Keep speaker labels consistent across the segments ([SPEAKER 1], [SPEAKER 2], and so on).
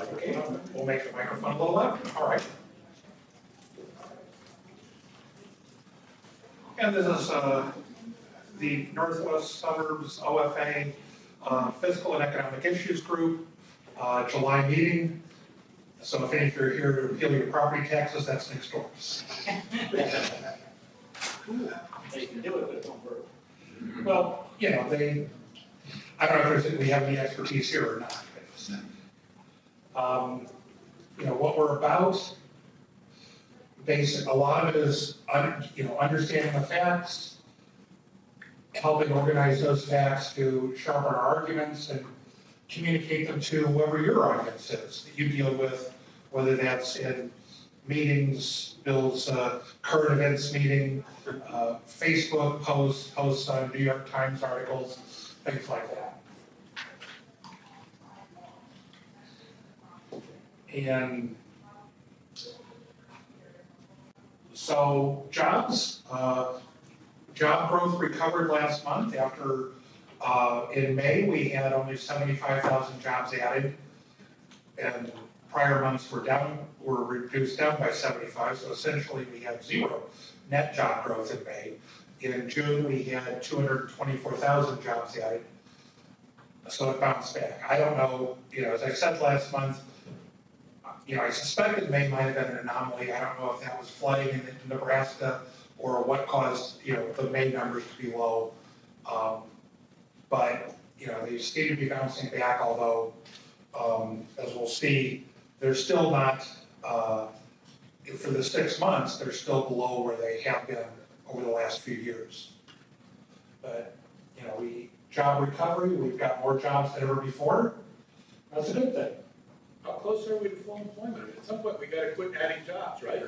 [SPEAKER 1] Okay, we'll make the microphone a little louder. All right. And this is the Northwest Suburbs OFA Fiscal and Economic Issues Group July meeting. So if any of you are here to appeal your property taxes, that's next door.
[SPEAKER 2] Cool. They can do it, but it won't work.
[SPEAKER 1] Well, you know, I don't know if we have any expertise here or not. You know, what we're about, a lot of it is, understanding the facts, helping organize those facts to sharpen our arguments and communicate them to whoever your audience is that you deal with, whether that's in meetings, Bill's current events meeting, Facebook posts on New York Times articles, things like that. And so jobs, job growth recovered last month after in May we had only 75,000 jobs added, and prior months were reduced down by 75, so essentially we had zero net job growth in May. In June we had 224,000 jobs added, so it bounced back. I don't know, as I said last month, I suspected May might have been an anomaly. I don't know if that was flooding in Nebraska or what caused, the May numbers to be low. But, they seem to be bouncing back, although, as we'll see, they're still not, for the 6 months, they're still below where they have been over the last few years. But, job recovery, we've got more jobs than ever before. That's a good thing.
[SPEAKER 2] How close are we to full employment? At some point, we gotta quit adding jobs, right?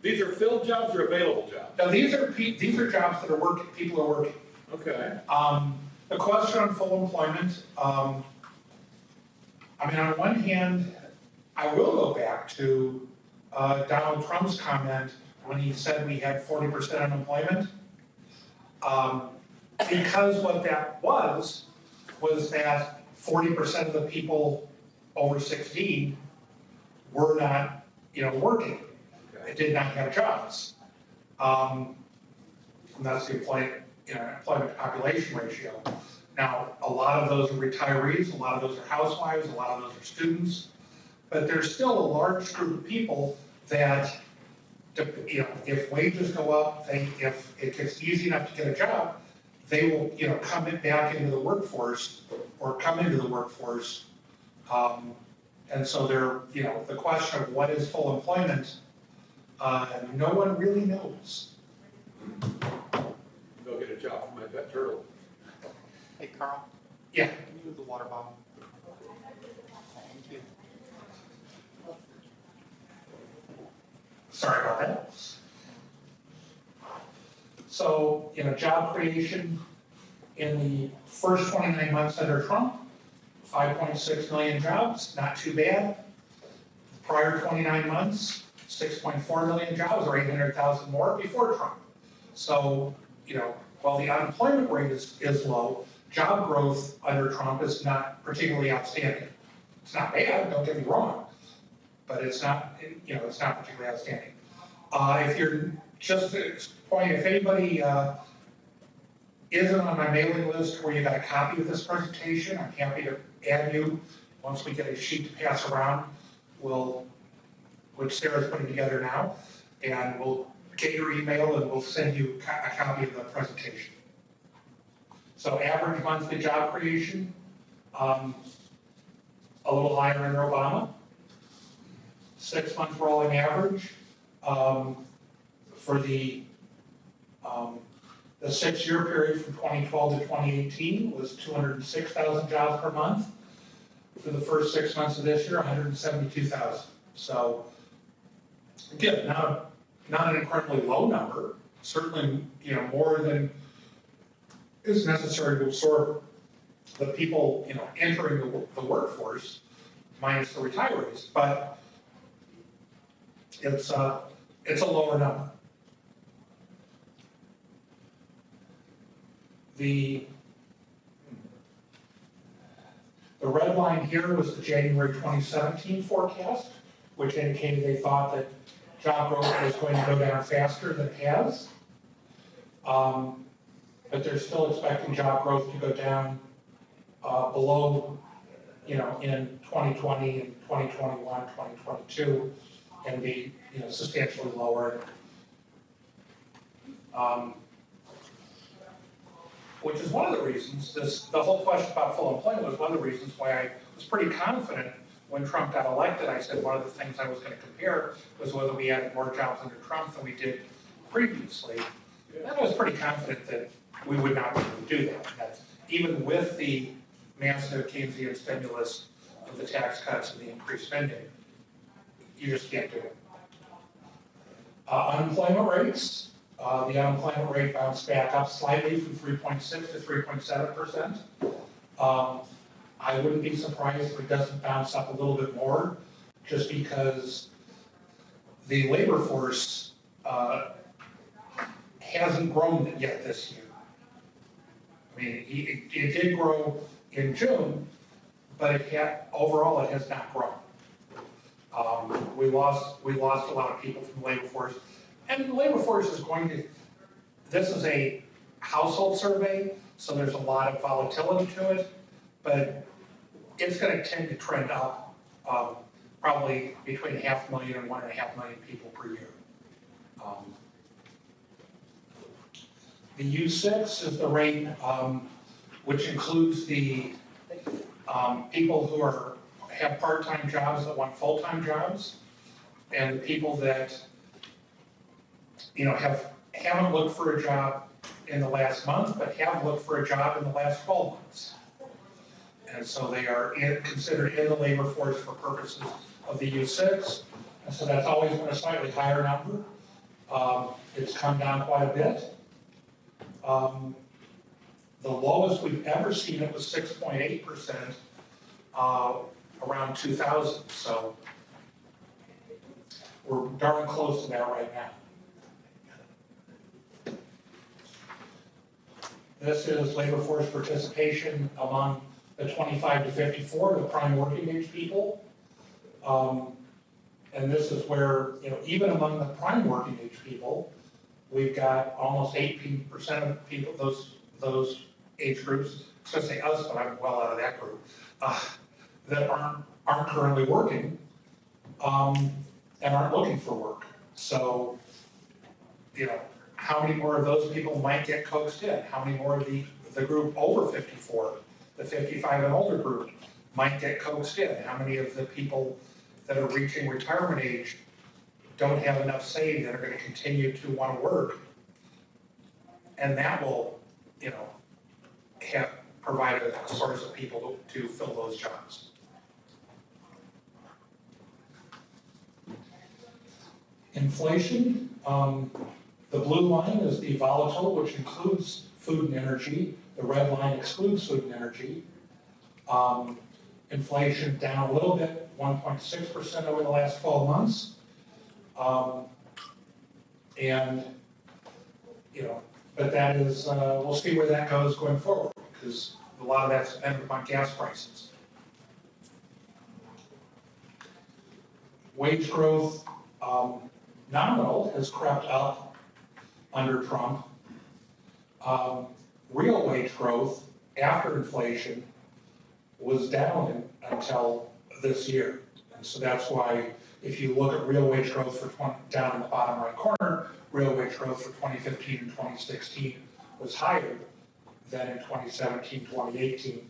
[SPEAKER 2] These are filled jobs or available jobs?
[SPEAKER 1] Now, these are jobs that are working, people are working.
[SPEAKER 2] Okay.
[SPEAKER 1] The question on full employment, on one hand, I will go back to Donald Trump's comment when he said we had 40% unemployment. Because what that was that 40% of the people over 16 were not, working. They did not have jobs. And that's the employment population ratio. Now, a lot of those are retirees, a lot of those are housewives, a lot of those are students, but there's still a large group of people that, if wages go up, if it gets easy enough to get a job, they will, come back into the workforce or come into the workforce. And so the question of what is full employment, no one really knows.
[SPEAKER 2] Go get a job for my pet turtle.
[SPEAKER 3] Hey, Carl?
[SPEAKER 1] Yeah.
[SPEAKER 3] Can you move the water bottle? Thank you.
[SPEAKER 1] Sorry about that. So, job creation in the first 29 months under Trump, 5.6 million jobs, not too bad. Prior 29 months, 6.4 million jobs, or 800,000 more before Trump. So, while the unemployment rate is low, job growth under Trump is not particularly outstanding. It's not bad, don't get me wrong, but it's not, it's not particularly outstanding. If you're just to point, if anybody isn't on my mailing list where you got a copy of this presentation, I'm happy to add you. Once we get a sheet to pass around, which Sarah's putting together now, and we'll get your email and we'll send you a copy of the presentation. So average monthly job creation, a little higher under Obama. 6 month rolling average for the 6-year period from 2012 to 2018 was 206,000 jobs per month. For the first 6 months of this year, 172,000. So again, not an incredibly low number. Certainly, more than is necessary to absorb the people, entering the workforce, minus the retirees. But it's a lower number. The red line here was the January 2017 forecast, which indicated they thought that job growth was going to go down faster than it has. But they're still expecting job growth to go down below, in 2020 and 2021, 2022, and be, substantially lower. Which is one of the reasons, the whole question about full employment was one of the reasons why I was pretty confident when Trump got elected. I said one of the things I was going to compare was whether we added more jobs under Trump than we did previously. And I was pretty confident that we would not be able to do that. That's, even with the massive Keynesian stimulus of the tax cuts and the increased spending, you just can't do it. Unemployment rates. The unemployment rate bounced back up slightly from 3.6 to 3.7%. I wouldn't be surprised if it doesn't bounce up a little bit more, just because the labor force hasn't grown yet this year. I mean, it did grow in June, but overall it has not grown. We lost a lot of people from the labor force. And the labor force is this is a household survey, so there's a lot of volatility to it, but it's going to tend to trend up probably between 500,000 and 1.5 million people per year. The U6 is the rate which includes the people who have part-time jobs that want full-time jobs, and the people that haven't looked for a job in the last month, but have looked for a job in the last 12 months. And so they are considered in the labor force for purposes of the U6. And so that's always been a slightly higher number. It's come down quite a bit. The lowest we've ever seen it was 6.8% around 2000. So we're darn close to that right now. This is labor force participation among the 25 to 54, the prime working age people. And this is where, even among the prime working age people, we've got almost 18% of people, those age groups, I was going to say us, but I'm well out of that group, that aren't currently working and aren't looking for work. So, how many more of those people might get coaxed in? How many more of the group over 54, the 55 and older group, might get coaxed in? How many of the people that are reaching retirement age don't have enough saved and are going to continue to want to work? And that will, provide a source of people to fill those jobs. Inflation. The blue line is the volatile, which includes food and energy. The red line excludes food and energy. Inflation down a little bit, 1.6% over the last 12 months. But that is, we'll see where that goes going forward, because a lot of that's dependent upon gas prices. Wage growth, nominal, has crept up under Trump. Real wage growth after inflation was down until this year. And so that's why if you look at real wage growth down in the bottom right corner, real wage growth for 2015 and 2016 was higher than in 2017, 2018.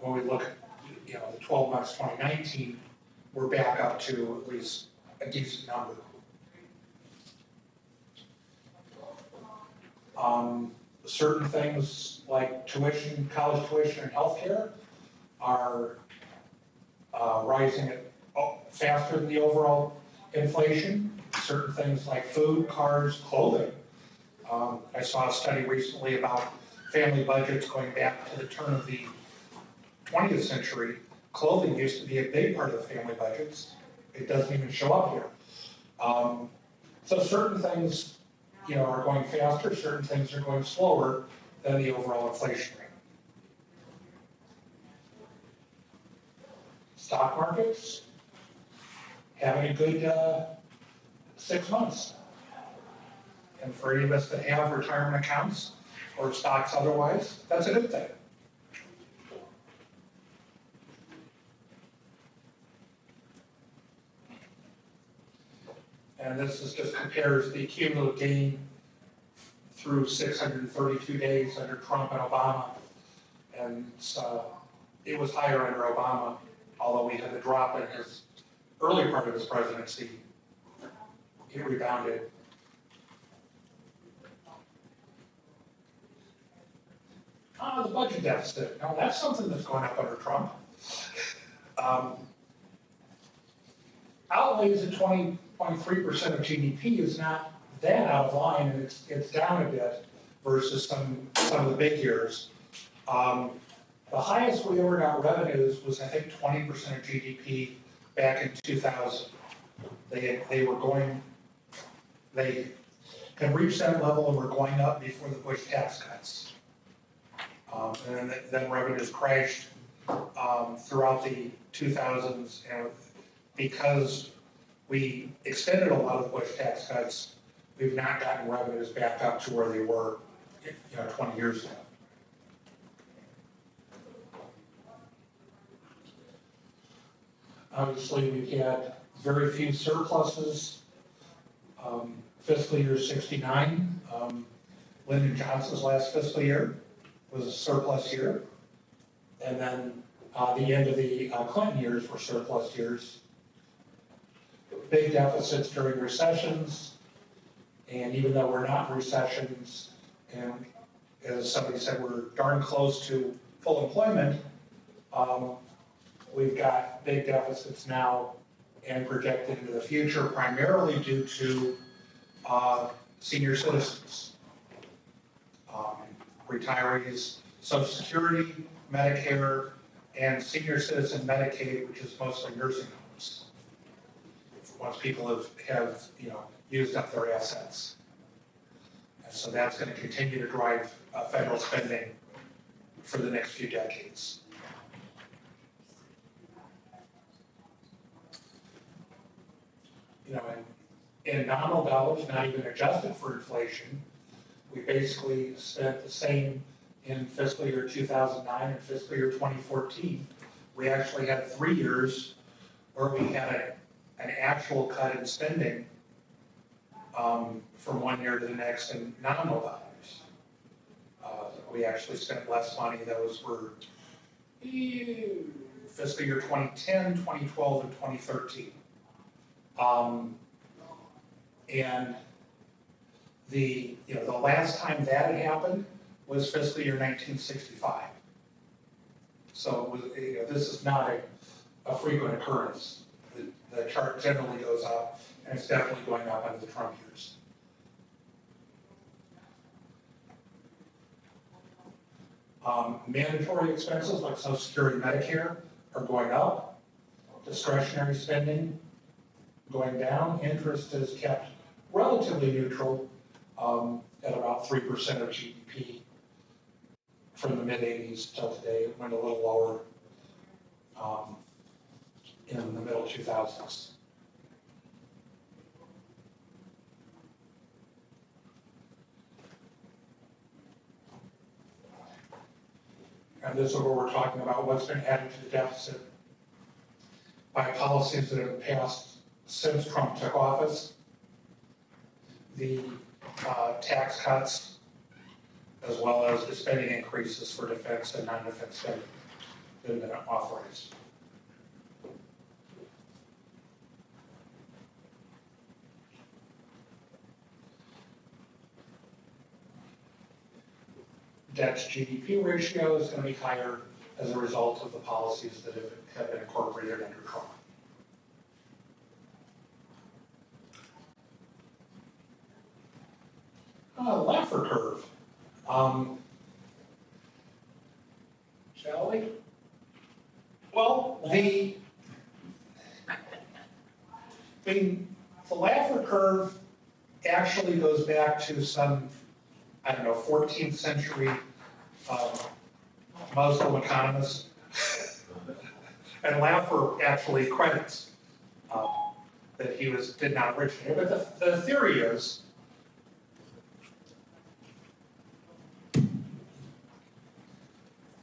[SPEAKER 1] When we look at the 12 months 2019, we're back up to at least a decent number. Certain things like tuition, college tuition, and healthcare are rising faster than the overall inflation. Certain things like food, cars, clothing. I saw a study recently about family budgets going back to the turn of the 20th century. Clothing used to be a big part of the family budgets. It doesn't even show up here. So certain things, are going faster. Certain things are going slower than the overall inflation rate. stock markets having a good 6 months. And for any of us that have retirement accounts or stocks otherwise, that's a good thing. And this is just compares the cumulative gain through 632 days under Trump and Obama. And it was higher under Obama, although we had a drop in his early part of his presidency. It rebounded. The budget deficit. Now that's something that's going up under Trump. Outlays at 20.3% of GDP is not that out of line, and it's down a bit versus some of the big years. The highest we ever got revenues was, I think, 20% of GDP back in 2000. They had reached that level and were going up before the Bush tax cuts. And then revenues crashed throughout the 2000s, and because we extended a lot of the Bush tax cuts, we've not gotten revenues back up to where they were, 20 years ago. Obviously, we've had very few surpluses. Fiscal year 69, Lyndon Johnson's last fiscal year was a surplus year. And then the end of the Clinton years were surplus years. Big deficits during recessions. And even though we're not in recessions, and as somebody said, we're darn close to full employment, we've got big deficits now and projected into the future, primarily due to senior citizens, retirees, Social Security, Medicare, and senior citizen Medicaid, which is mostly nursing homes. Once people have used up their assets. And so that's going to continue to drive federal spending for the next few decades. In nominal dollars, not even adjusted for inflation, we basically spent the same in fiscal year 2009 and fiscal year 2014. We actually had 3 years where we had an actual cut in spending from one year to the next in nominal dollars. We actually spent less money. Those were fiscal year 2010, 2012, and 2013. And the last time that had happened was fiscal year 1965. So this is not a frequent occurrence. The chart generally goes up, and it's definitely going up under the Trump years. Mandatory expenses like Social Security and Medicare are going up. Discretionary spending going down. Interest is kept relatively neutral at about 3% of GDP from the mid-'80s till today. It went a little lower in the middle 2000s. And this is where we're talking about what's been added to the deficit by policies that have passed since Trump took office. The tax cuts, as well as the spending increases for defense and non-defense spending that have been authorized. Debt to GDP ratio is going to be higher as a result of the policies that have been incorporated under Trump. Laffer curve. Shall we? Well, the Laffer curve actually goes back to some, 14th century Muslim economist And Laffer actually credits that he did not originate. But the theory is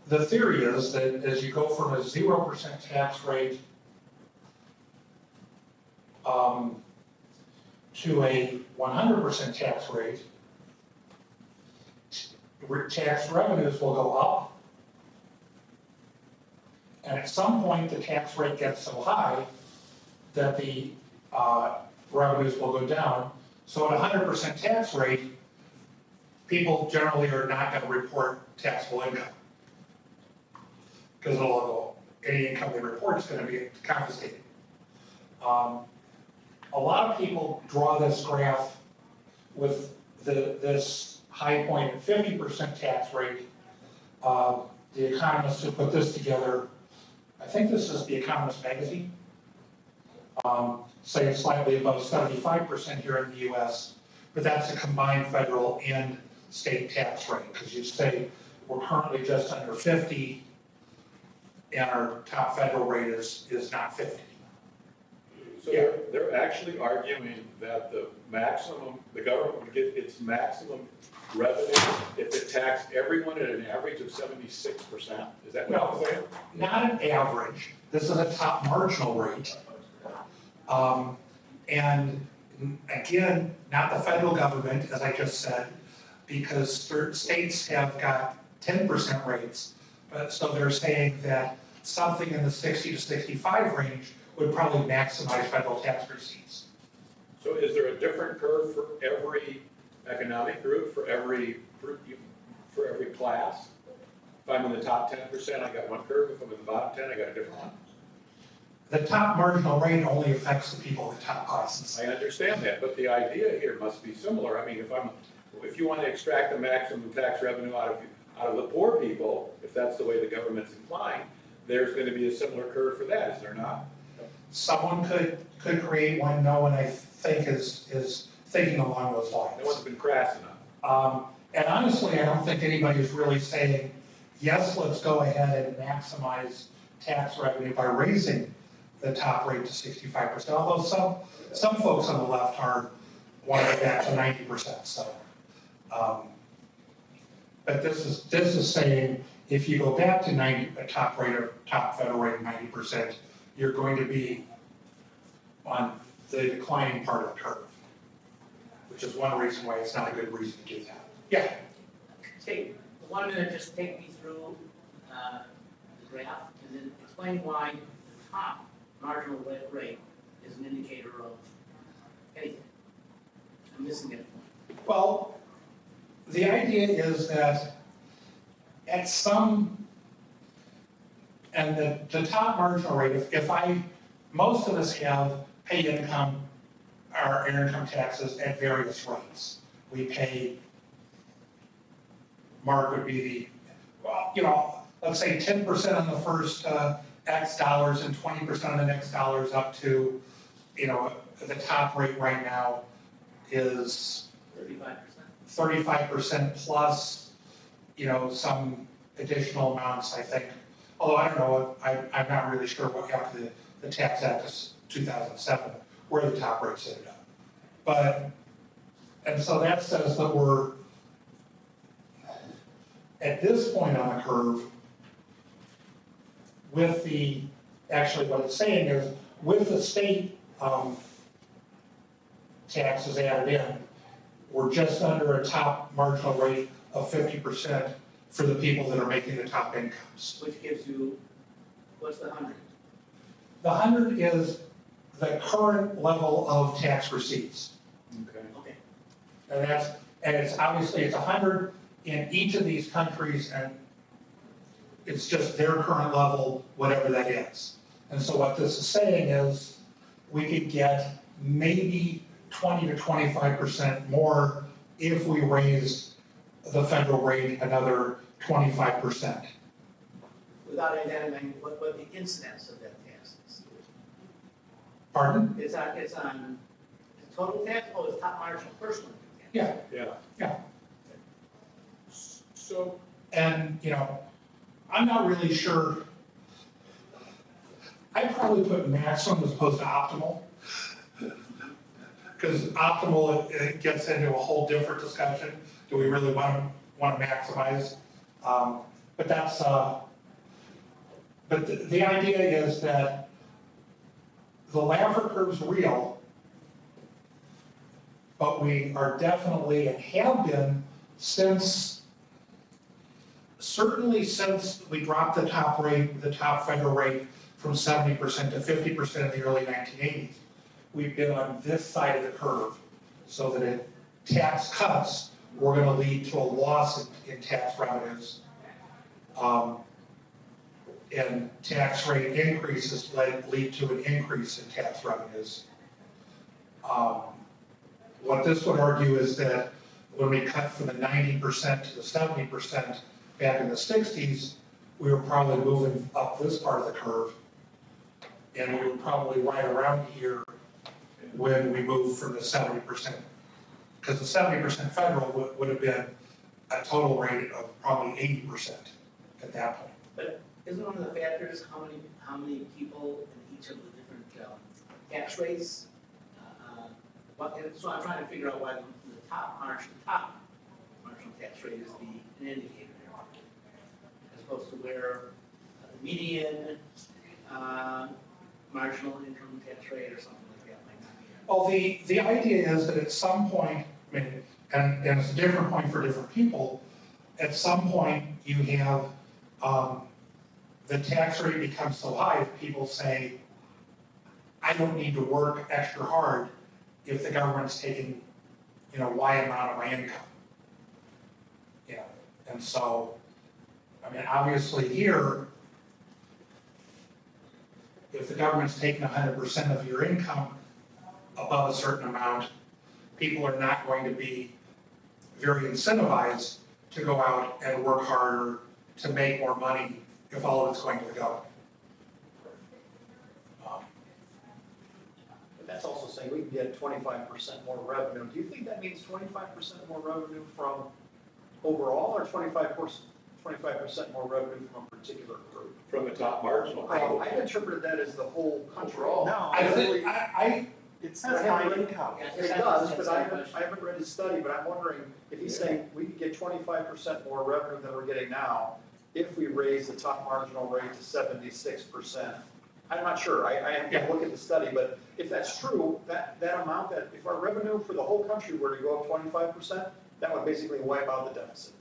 [SPEAKER 1] that as you go from a 0% tax rate to a 100% tax rate, tax revenues will go up. And at some point, the tax rate gets so high that the revenues will go down. So at a 100% tax rate, people generally are not going to report taxable income. Because any income they report is going to be confiscated. A lot of people draw this graph with this high point at 50% tax rate. The economists who put this together, I think this is The Economist magazine, say it's slightly above 75% here in the US, but that's a combined federal and state tax rate, because you say we're currently just under 50, and our top federal rate is not 50.
[SPEAKER 2] So they're actually arguing that the government would get its maximum revenue if it taxed everyone at an average of 76%. Is that what you're saying?
[SPEAKER 1] Not an average. This is a top marginal rate. And again, not the federal government, as I just said, because states have got 10% rates. So they're saying that something in the 60 to 65 range would probably maximize federal tax receipts.
[SPEAKER 2] So is there a different curve for every economic group, for every class? If I'm in the top 10%, I got one curve. If I'm in the bottom 10, I got a different one.
[SPEAKER 1] The top marginal rate only affects the people in the top classes.
[SPEAKER 2] I understand that, but the idea here must be similar. I mean, if you want to extract the maximum tax revenue out of the poor people, if that's the way the government's implying, there's going to be a similar curve for that, is there not?
[SPEAKER 1] Someone could create one. No one, I think, is thinking along those lines.
[SPEAKER 2] No one's been crass enough.
[SPEAKER 1] And honestly, I don't think anybody's really saying, yes, let's go ahead and maximize tax revenue by raising the top rate to 65%. Although some folks on the left are wanting it back to 90%. So, but this is saying if you go back to a top federal rate of 90%, you're going to be on the declining part of the curve, which is one reason why it's not a good reason to do that. Yeah.
[SPEAKER 4] Take 1 minute, just take me through the graph, and then explain why the top marginal rate is an indicator of anything. I'm missing that point.
[SPEAKER 1] Well, the idea is that at some, and the top marginal rate, most of us pay income, our income taxes at various rates. We pay, Mark would be let's say 10% on the first X dollars and 20% on the next dollars up to, the top rate right now is 35% plus, some additional amounts, I think. Although I don't know, I'm not really sure what after the Tax Act of 2007, where the top rates ended up. And so that says that we're, at this point on the curve, actually what it's saying is, with the state taxes added in, we're just under a top marginal rate of 50% for the people that are making the top incomes.
[SPEAKER 4] Which gives you, what's the 100?
[SPEAKER 1] The 100 is the current level of tax receipts.
[SPEAKER 4] Okay.
[SPEAKER 1] And it's obviously, it's 100 in each of these countries, and it's just their current level, whatever that is. And so what this is saying is, we could get maybe 20 to 25% more if we raise the federal rate another 25%.
[SPEAKER 4] Without identifying what the incidence of that tax is.
[SPEAKER 1] Pardon?
[SPEAKER 4] It's on the total tax, or it's top marginal personal tax?
[SPEAKER 1] Yeah.
[SPEAKER 2] So,
[SPEAKER 1] And, I'm not really sure. I'd probably put maximum as opposed to optimal. Because optimal, it gets into a whole different discussion. Do we really want to maximize? But that's, but the idea is that the Laffer curve's real, but we are definitely, and have been since, certainly since we dropped the top rate, the top federal rate from 70% to 50% in the early 1980s. We've been on this side of the curve, so that if tax cuts were going to lead to a loss in tax revenues, and tax rate increases lead to an increase in tax revenues. What this would argue is that when we cut from the 90% to the 70% back in the 60s, we were probably moving up this part of the curve, and we were probably right around here when we moved from the 70%, because the 70% federal would have been a total rate of probably 80% at that point.
[SPEAKER 4] But isn't one of the factors how many people in each of the different tax rates? So I'm trying to figure out why the top marginal tax rate is an indicator there, as opposed to where the median marginal income tax rate or something like that might not be.
[SPEAKER 1] Well, the idea is that at some point, I mean, and it's a different point for different people, at some point you have the tax rate becomes so high that people say, I don't need to work extra hard if the government's taking, Y amount of my income. Yeah, and so, I mean, obviously here, if the government's taking 100% of your income above a certain amount, people are not going to be very incentivized to go out and work harder to make more money if all of it's going to the government.
[SPEAKER 3] But that's also saying we can get 25% more revenue. Do you think that means 25% more revenue from overall, or 25% more revenue from a particular group?
[SPEAKER 2] From the top marginal.
[SPEAKER 3] I've interpreted that as the whole country.
[SPEAKER 5] No,
[SPEAKER 1] I think,
[SPEAKER 5] it says high income.
[SPEAKER 3] It does, but I haven't read his study, but I'm wondering if he's saying we could get 25% more revenue than we're getting now if we raise the top marginal rate to 76%. I'm not sure, I have to look at the study, but if that's true, that amount, that if our revenue for the whole country were to go up 25%, that would basically wipe out the deficit.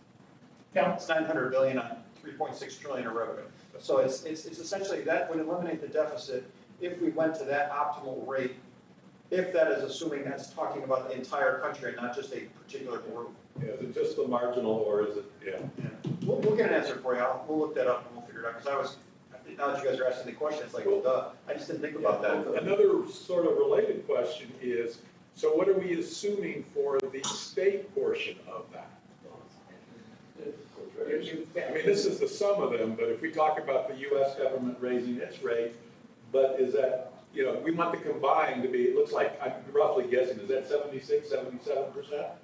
[SPEAKER 1] Yeah.
[SPEAKER 3] It's 900 billion on 3.6 trillion of revenue. So it's essentially, that would eliminate the deficit if we went to that optimal rate, if that is assuming that's talking about the entire country and not just a particular group.
[SPEAKER 2] Yeah, is it just the marginal, or is it,
[SPEAKER 3] We'll get an answer for you, we'll look that up and we'll figure it out, because now that you guys are asking the question, it's like, well, duh, I just didn't think about that.
[SPEAKER 2] Another sort of related question is, so what are we assuming for the state portion of that? I mean, this is the sum of them, but if we talk about the US government raising its rate, but is that, we want the combined to be, it looks like, I'm roughly guessing, is that 76, 77%?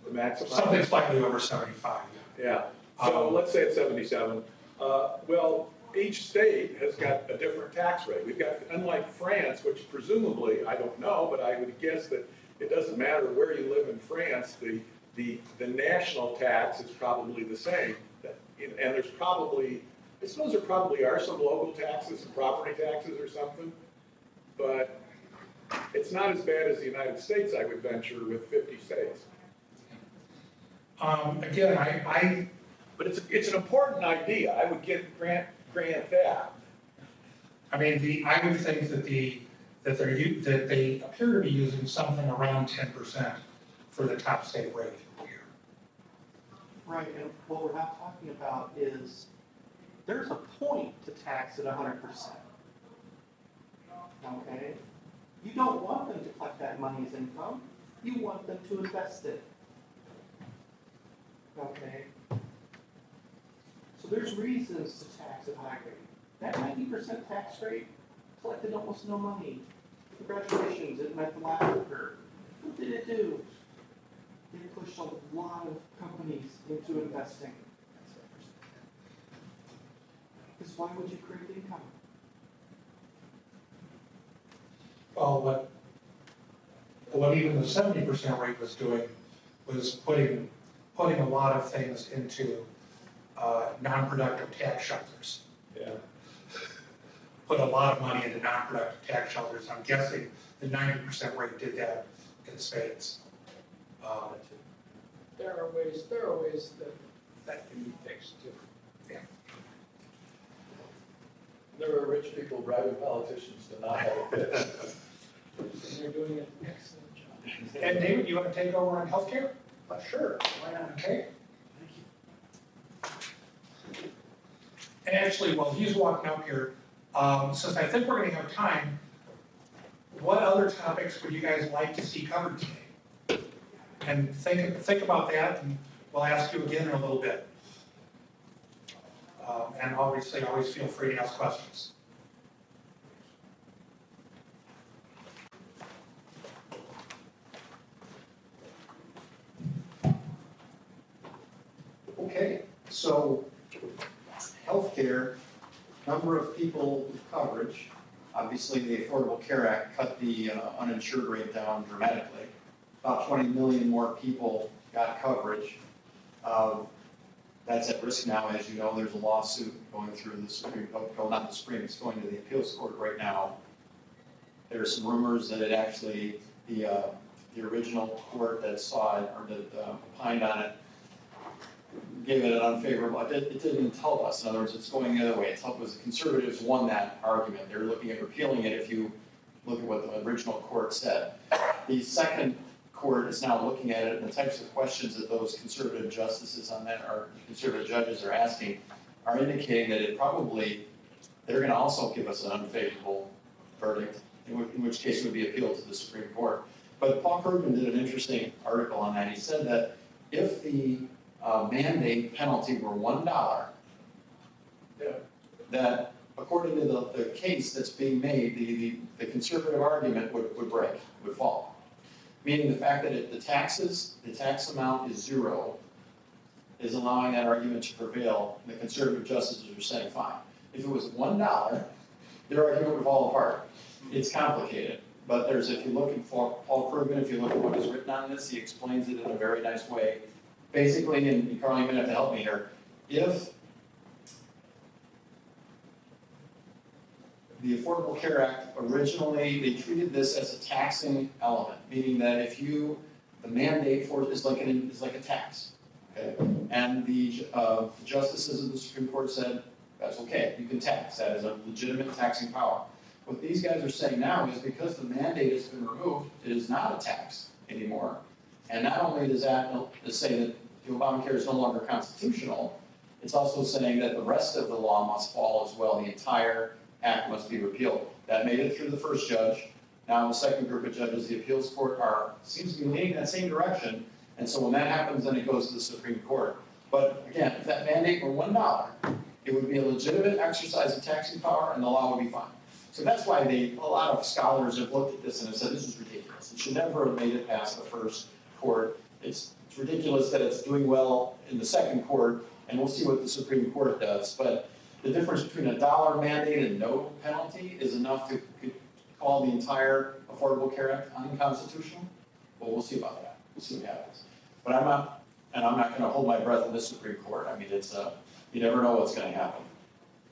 [SPEAKER 2] The maximum?
[SPEAKER 1] something slightly over 75.
[SPEAKER 2] Yeah, so let's say it's 77. Well, each state has got a different tax rate. We've got, unlike France, which presumably, I don't know, but I would guess that it doesn't matter where you live in France, the national tax is probably the same. And there's probably, I suppose there probably are some local taxes and property taxes or something, but it's not as bad as the United States, I would venture, with 50 states.
[SPEAKER 1] Again,
[SPEAKER 2] But it's an important idea. I would grant that.
[SPEAKER 1] I mean, I would think that that they appear to be using something around 10% for the top state rate here.
[SPEAKER 5] Right, and what we're not talking about is, there's a point to tax at 100%. Okay? You don't want them to collect that money as income, you want them to invest it. Okay? So there's reasons to tax at high rate. That 90% tax rate collected almost no money. Congratulations, it met the Laffer curve. What did it do? It pushed a lot of companies into investing. Because why would you create income?
[SPEAKER 1] Well, what even the 70% rate was doing was putting a lot of things into non-productive tax shelters.
[SPEAKER 2] Yeah.
[SPEAKER 1] Put a lot of money into non-productive tax shelters. I'm guessing the 90% rate did that in spades.
[SPEAKER 6] There are ways that can be fixed too.
[SPEAKER 2] There are rich people bribing politicians to not have it fixed.
[SPEAKER 6] And they're doing an excellent job.
[SPEAKER 1] And David, you want to take over on healthcare?
[SPEAKER 3] Sure, why not?
[SPEAKER 1] Okay. And actually, while he's walking up here, since I think we're gonna have time, what other topics would you guys like to see covered today? And think about that, and we'll ask you again in a little bit. And obviously, always feel free to ask questions.
[SPEAKER 3] Okay, so healthcare, number of people with coverage. Obviously, the Affordable Care Act cut the uninsured rate down dramatically. About 20 million more people got coverage. That's at risk now, as you know. There's a lawsuit going through the Supreme Court, well, not the Supreme, it's going to the appeals court right now. There are some rumors that it actually, the original court that saw it, or that opined on it, gave it an unfavorable, it didn't help us. In other words, it's going the other way. It's helped us. The conservatives won that argument. They're looking at repealing it if you look at what the original court said. The second court is now looking at it, and the types of questions that those conservative justices on that, or conservative judges are asking, are indicating that it probably, they're going to also give us an unfavorable verdict, in which case it would be appealed to the Supreme Court. But Paul Krugman did an interesting article on that. He said that if the mandate penalty were $1, that according to the case that's being made, the conservative argument would break, would fall. Meaning the fact that the tax amount is zero, is allowing that argument to prevail. The conservative justices are saying, fine. If it was $1, their argument would fall apart. It's complicated. But if you look at Paul Krugman, if you look at what is written on this, he explains it in a very nice way. Basically, and Carl, you're going to have to help me here, if the Affordable Care Act originally, they treated this as a taxing element, meaning that if the mandate for it is like a tax, okay? And the justices of the Supreme Court said, that's okay, you can tax, that is a legitimate taxing power. What these guys are saying now is because the mandate has been removed, it is not a tax anymore. And not only does that say that the Obamacare is no longer constitutional, it's also saying that the rest of the law must fall as well. The entire act must be repealed. That made it through the first judge. Now the second group of judges, the appeals court, seems to be leaning that same direction. And so when that happens, then it goes to the Supreme Court. But again, if that mandate were $1, it would be a legitimate exercise of taxing power and the law would be fine. So that's why a lot of scholars have looked at this and have said, this is ridiculous. It should never have made it past the first court. It's ridiculous that it's doing well in the second court, and we'll see what the Supreme Court does. But the difference between a $1 mandate and no penalty is enough to call the entire Affordable Care Act unconstitutional. Well, we'll see about that. We'll see what happens. But I'm not going to hold my breath in the Supreme Court. I mean, you never know what's going to happen.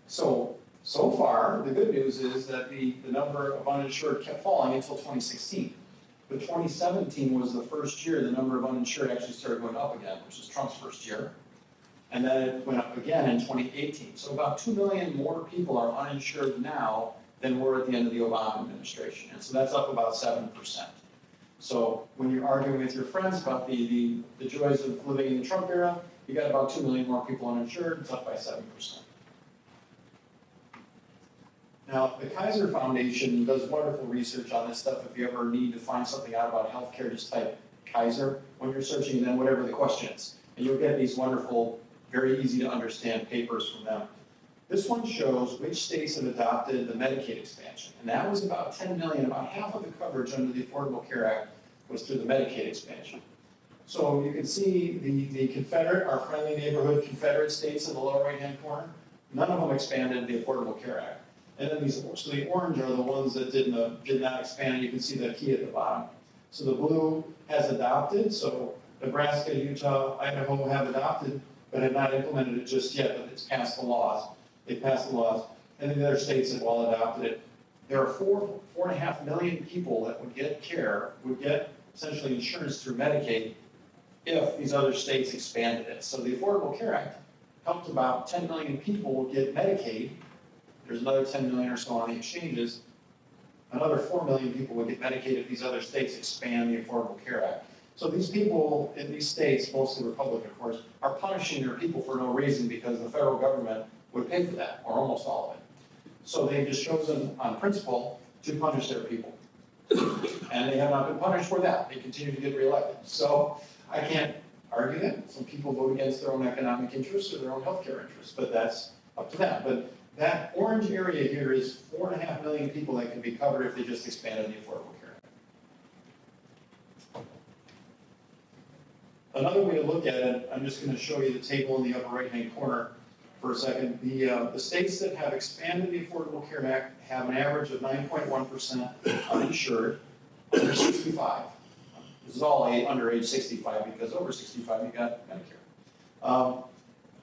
[SPEAKER 3] So far, the good news is that the number of uninsured kept falling until 2016. But 2017 was the first year the number of uninsured actually started going up again, which is Trump's first year. And then it went up again in 2018. So about 2 million more people are uninsured now than were at the end of the Obama administration. And so that's up about 7%. So when you're arguing with your friends about the joys of living in the Trump era, you got about 2 million more people uninsured, it's up by 7%. Now, the Kaiser Foundation does wonderful research on this stuff. If you ever need to find something out about healthcare, just type Kaiser when you're searching, and then whatever the question is. And you'll get these wonderful, very easy to understand papers from them. This one shows which states have adopted the Medicaid expansion. And that was about 10 million, about half of the coverage under the Affordable Care Act was through the Medicaid expansion. So you can see the Confederate, our friendly neighborhood Confederate states in the lower right-hand corner, none of them expanded the Affordable Care Act. And then so the orange are the ones that did not expand, and you can see the key at the bottom. So the blue has adopted, so Nebraska, Utah, Idaho have adopted, but have not implemented it just yet, but it's passed the laws. They passed the laws, and then the other states have all adopted it. There are 4.5 million people that would get care, would get essentially insurance through Medicaid if these other states expanded it. So the Affordable Care Act helped about 10 million people get Medicaid. There's another 10 million or so on the exchanges. Another 4 million people would get Medicaid if these other states expand the Affordable Care Act. So these people in these states, mostly Republican of course, are punishing their people for no reason because the federal government would pay for that, or almost all of it. So they've just chosen on principle to punish their people. And they have not been punished for that. They continue to get reelected. So I can't argue that. Some people vote against their own economic interests or their own healthcare interests, but that's up to them. But that orange area here is 4.5 million people that can be covered if they just expanded the Affordable Care Act. Another way to look at it, I'm just going to show you the table in the upper right-hand corner for a second. The states that have expanded the Affordable Care Act have an average of 9.1% uninsured under 65. This is all under age 65 because over 65 you got Medicare.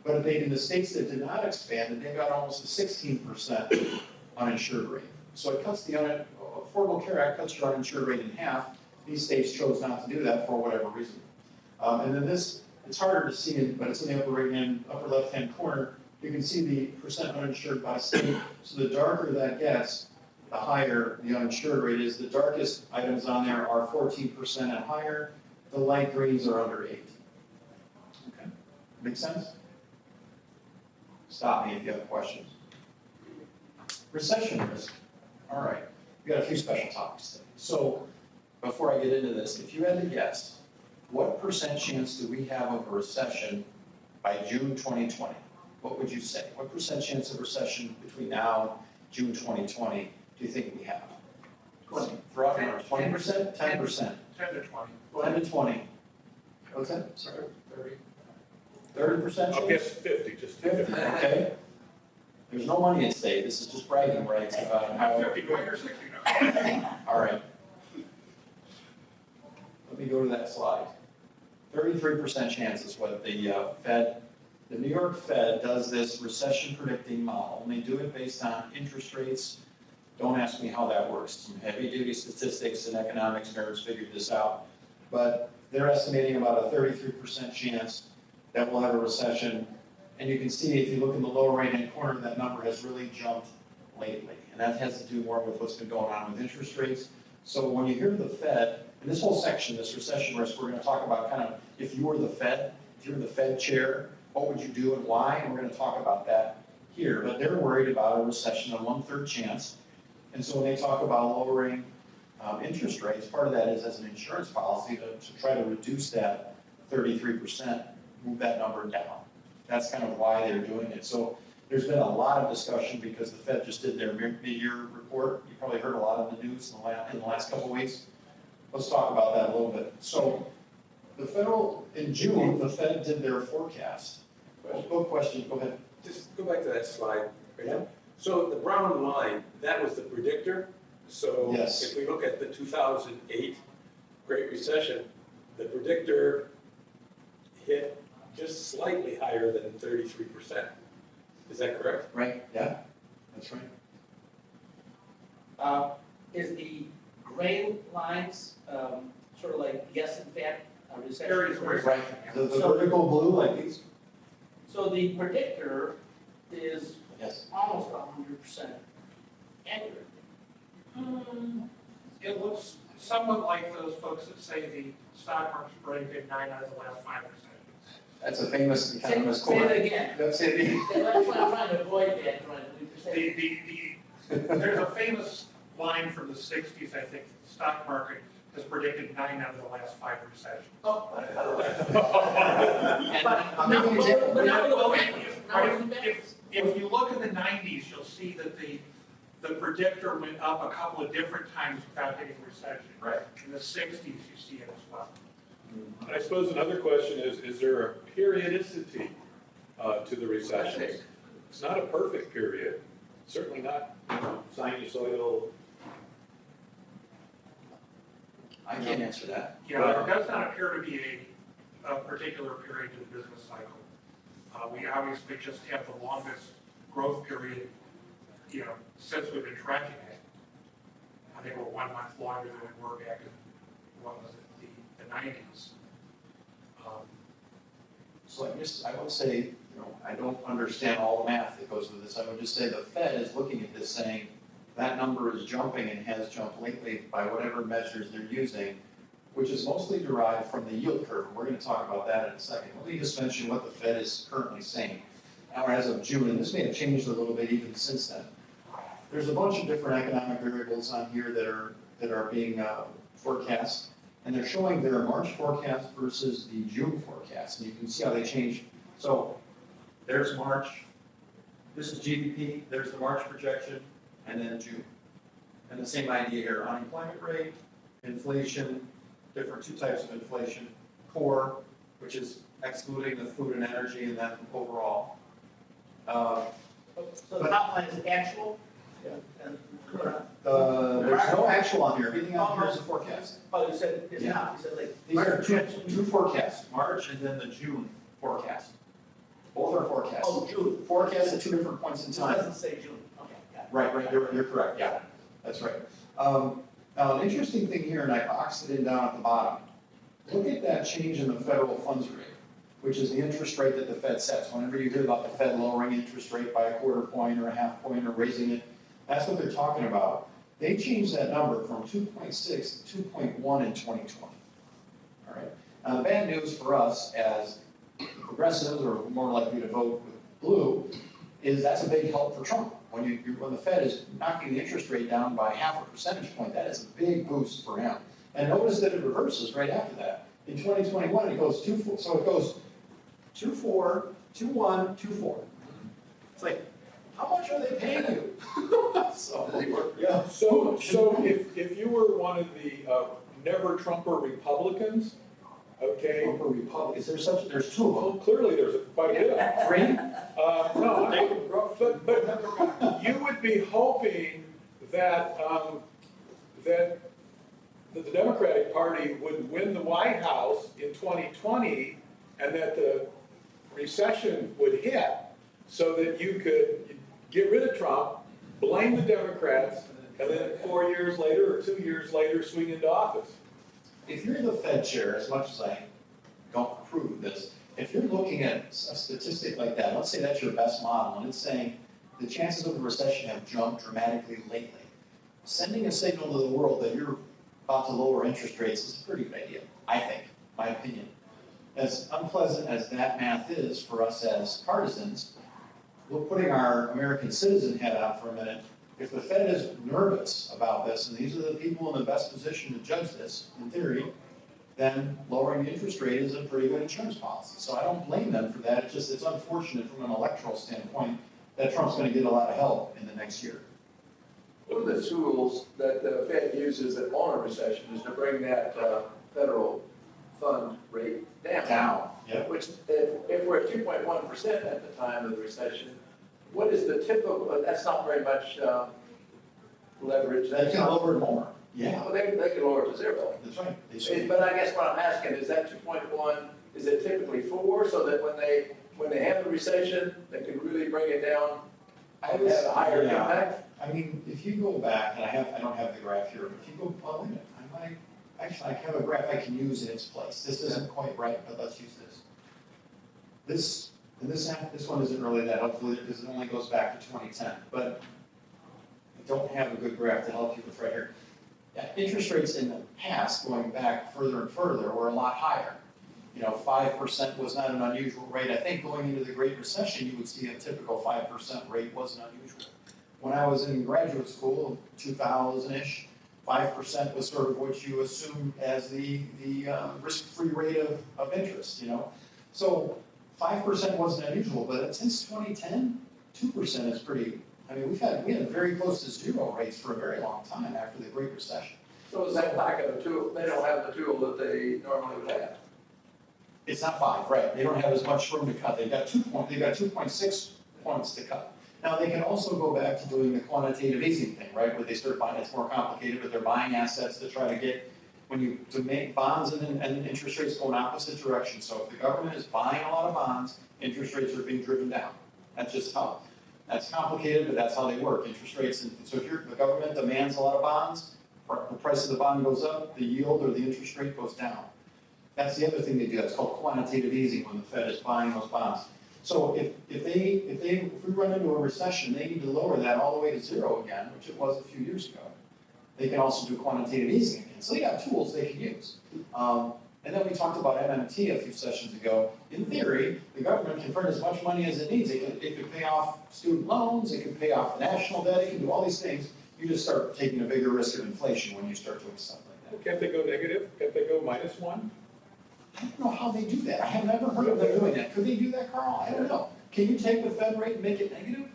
[SPEAKER 3] But in the states that did not expand it, they got almost a 16% uninsured rate. So it cuts the Affordable Care Act cuts your uninsured rate in half. These states chose not to do that for whatever reason. And then this, it's harder to see, but it's in the upper left-hand corner. You can see the percent uninsured by state. So the darker that gets, the higher the uninsured rate is. The darkest items on there are 14% and higher. The light greens are under 8. Okay, make sense? Stop me if you have questions. Recession risk. All right, we got a few special topics today. So before I get into this, if you had to guess, what percent chance do we have of a recession by June 2020? What would you say? What percent chance of recession between now and June 2020 do you think we have? 20. Throw out numbers. 20%? 10%?
[SPEAKER 1] 10 to 20.
[SPEAKER 3] 10 to 20. What's that?
[SPEAKER 1] Sorry, 30.
[SPEAKER 3] 30% chance?
[SPEAKER 2] I'll guess 50, just
[SPEAKER 3] 50, okay. There's no money at stake. This is just bragging rights about how.
[SPEAKER 1] 51 or 60 now.
[SPEAKER 3] All right. Let me go to that slide. 33% chance is what the New York Fed does this recession predicting model, and they do it based on interest rates. Don't ask me how that works. Some heavy duty statistics and economics nerds figured this out. But they're estimating about a 33% chance that we'll have a recession. And you can see if you look in the lower right-hand corner, that number has really jumped lately. And that has to do more with what's been going on with interest rates. So when you hear the Fed, and this whole section, this recession risk, we're going to talk about kind of if you were the Fed, if you're the Fed chair, what would you do and why? And we're going to talk about that here. But they're worried about a recession, a 1/3 chance. And so when they talk about lowering interest rates, part of that is as an insurance policy to try to reduce that 33%, move that number down. That's kind of why they're doing it. So there's been a lot of discussion because the Fed just did their mid-year report. You probably heard a lot of the news in the last couple of weeks. Let's talk about that a little bit. So in June, the Fed did their forecast. Go question, go ahead.
[SPEAKER 6] Just go back to that slide. right
[SPEAKER 3] Yeah.
[SPEAKER 6] now. So the brown line, that was the predictor. So
[SPEAKER 3] Yes.
[SPEAKER 6] if we look at the 2008 Great Recession, the predictor hit just slightly higher than 33%. Is that correct?
[SPEAKER 3] Right, yeah, that's right.
[SPEAKER 4] Is the gray lines, sort of like yes, in fact, a recession?
[SPEAKER 1] Areas where-
[SPEAKER 3] Right, the vertical blue like these?
[SPEAKER 4] So the predictor is
[SPEAKER 3] Yes.
[SPEAKER 4] almost 100% accurate.
[SPEAKER 1] It looks somewhat like those folks that say the stock market's predicted 9 out of the last 5 recessions.
[SPEAKER 3] That's a famous economist
[SPEAKER 4] Say
[SPEAKER 3] quote.
[SPEAKER 4] it again.
[SPEAKER 3] That's it.
[SPEAKER 4] That's why I'm trying to avoid that, trying to say.
[SPEAKER 1] There's a famous line from the 60s, I think, the stock market has predicted 9 out of the last 5 recessions.
[SPEAKER 4] Oh.
[SPEAKER 3] I'll give you an example.
[SPEAKER 4] But now
[SPEAKER 1] Well,
[SPEAKER 4] look
[SPEAKER 1] if-
[SPEAKER 4] backwards. Now looking backwards.
[SPEAKER 1] If you look in the 90s, you'll see that the predictor went up a couple of different times without hitting recession.
[SPEAKER 3] Right.
[SPEAKER 1] In the 60s, you see it as well.
[SPEAKER 2] I suppose another question is there a periodicity to the recessions? It's not a perfect period. certainly not, sinusoidal.
[SPEAKER 3] I can't answer that.
[SPEAKER 1] Yeah, there does not appear to be a particular period to the business cycle. We obviously just have the longest growth period, since we've been tracking it. I think we're 1 month longer than we were back in, what was it, the 90s.
[SPEAKER 3] So I would say, I don't understand all the math that goes with this. I would just say the Fed is looking at this saying, that number is jumping and has jumped lately by whatever measures they're using, which is mostly derived from the yield curve. We're going to talk about that in a second. Let me just mention what the Fed is currently saying. Now, as of June, and this may have changed a little bit even since then, there's a bunch of different economic variables on here that are being forecast, and they're showing their March forecast versus the June forecast, and you can see how they change. So there's March, this is GDP, there's the March projection, and then June. And the same idea here, unemployment rate, inflation, two types of inflation, core, which is excluding the food and energy, and then overall.
[SPEAKER 4] So the top line is actual?
[SPEAKER 3] Yeah.
[SPEAKER 4] And,
[SPEAKER 3] There's no actual on here, everything on here is a forecast.
[SPEAKER 4] oh, you said it's
[SPEAKER 3] Yeah.
[SPEAKER 4] not, you said like.
[SPEAKER 3] These are two forecasts, March and then the June forecast. Both are forecasts.
[SPEAKER 4] Oh, June.
[SPEAKER 3] Forecasts at two different points in
[SPEAKER 4] It
[SPEAKER 3] time.
[SPEAKER 4] doesn't say June, okay, got it.
[SPEAKER 3] Right, you're correct, yeah, that's right. Now, an interesting thing here, and I boxed it in down at the bottom. Look at that change in the federal funds rate, which is the interest rate that the Fed sets. Whenever you hear about the Fed lowering interest rate by a 1/4 point or a 1/2 point or raising it, that's what they're talking about. They changed that number from 2.6 to 2.1 in 2020. All right. Now, the bad news for us as progressives, or more likely to vote with blue, is that's a big help for Trump. When the Fed is knocking the interest rate down by 1/2 percentage point, that is a big boost for him. And notice that it reverses right after that. In 2021, it goes 2.4, so it goes 2.4, 2.1, 2.4. It's like, how much are they paying you? So, yeah.
[SPEAKER 2] So if you were one of the never Trumper Republicans, okay,
[SPEAKER 3] Trump or Republicans, there's two of
[SPEAKER 2] well,
[SPEAKER 3] them.
[SPEAKER 2] clearly there's quite a bit of them.
[SPEAKER 3] Three?
[SPEAKER 2] No, but you would be hoping that, that the Democratic Party would win the White House in 2020 and that the recession would hit so that you could get rid of Trump, blame the Democrats, and then 4 years later or 2 years later swing into office.
[SPEAKER 3] If you're the Fed chair, as much as I don't approve of this, if you're looking at a statistic like that, let's say that's your best model, and it's saying the chances of a recession have jumped dramatically lately, sending a signal to the world that you're about to lower interest rates is a pretty good idea, I think, my opinion. As unpleasant as that math is for us as partisans, we're putting our American citizen hat out for a minute. If the Fed is nervous about this, and these are the people in the best position to judge this, in theory, then lowering the interest rate is a pretty good insurance policy. So I don't blame them for that. It's unfortunate from an electoral standpoint that Trump's going to get a lot of help in the next year.
[SPEAKER 7] One of the tools that the Fed uses at on a recession is to bring that federal fund rate down.
[SPEAKER 3] Yep.
[SPEAKER 7] Which, if we're at 2.1% at the time of the recession, what is the typical, that's not very much leverage.
[SPEAKER 3] They can lower it more. Yeah,
[SPEAKER 7] Well, they can lower it to zero.
[SPEAKER 3] that's right. They should.
[SPEAKER 7] But I guess what I'm asking, is that 2.1, is it typically 4, so that when they have a recession, they can really bring it down and have a higher
[SPEAKER 3] Yeah.
[SPEAKER 7] impact?
[SPEAKER 3] I mean, if you go back, and I don't have the graph here, but if you go, well, wait a minute, I have a graph I can use in its place. This isn't quite right, but let's use this. This one isn't really that helpful because it only goes back to 2010, but I don't have a good graph to help you with right here. Yeah, interest rates in the past, going back further and further, were a lot higher. 5% was not an unusual rate. I think going into the Great Recession, you would see a typical 5% rate wasn't unusual. When I was in graduate school, 2000-ish, 5% was sort of what you assumed as the risk-free rate of interest, So 5% wasn't unusual, but since 2010, 2% is pretty, we had very close to zero rates for a very long time after the Great Recession.
[SPEAKER 7] So is that lack of a tool, they don't have the tool that they normally would have?
[SPEAKER 3] It's not 5, right? They don't have as much room to cut. They've got 2.6 points to cut. Now, they can also go back to doing the quantitative easing thing, right, where they start buying, it's more complicated, but they're buying assets to try to get, to make bonds and interest rates go in opposite directions. So if the government is buying a lot of bonds, interest rates are being driven down. That's just how, that's complicated, but that's how they work, interest rates. And so if the government demands a lot of bonds, the price of the bond goes up, the yield or the interest rate goes down. That's the other thing they do, that's called quantitative easing when the Fed is buying those bonds. So if we run into a recession, they need to lower that all the way to zero again, which it was a few years ago. They can also do quantitative easing again. So they got tools they can use. And then we talked about MMT a few sessions ago. In theory, the government can print as much money as it needs. It can pay off student loans, it can pay off the national debt, it can do all these things. You just start taking a bigger risk of inflation when you start doing stuff like that.
[SPEAKER 2] Can't they go negative? Can't they go -1?
[SPEAKER 3] I don't know how they do that. I have never heard of them doing that. Could they do that, Carl? I don't know. Can you take the Fed rate and make it negative?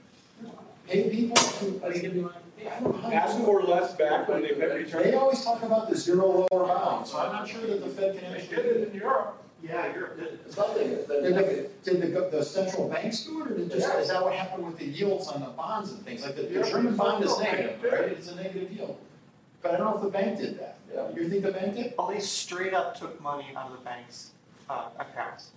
[SPEAKER 3] Pay people to,
[SPEAKER 4] What are you doing?
[SPEAKER 3] I don't know how
[SPEAKER 2] Ask
[SPEAKER 3] to do it.
[SPEAKER 2] for less back when they
[SPEAKER 3] They
[SPEAKER 2] return.
[SPEAKER 3] always talk about the zero lower bound, so I'm not sure that the Fed can
[SPEAKER 2] They
[SPEAKER 3] actually
[SPEAKER 2] did
[SPEAKER 3] do
[SPEAKER 2] it
[SPEAKER 3] it.
[SPEAKER 2] in Europe.
[SPEAKER 5] Yeah, Europe did it.
[SPEAKER 7] It's nothing, it's the
[SPEAKER 3] Did
[SPEAKER 7] negative.
[SPEAKER 3] the central banks do it, or did just, is that what happened with the yields on the bonds and things? Like the German bond is negative, right? It's a negative yield. But I don't know if the bank did that.
[SPEAKER 7] Yeah.
[SPEAKER 3] You think the bank did?
[SPEAKER 8] Well, they straight up took money out of the bank's accounts.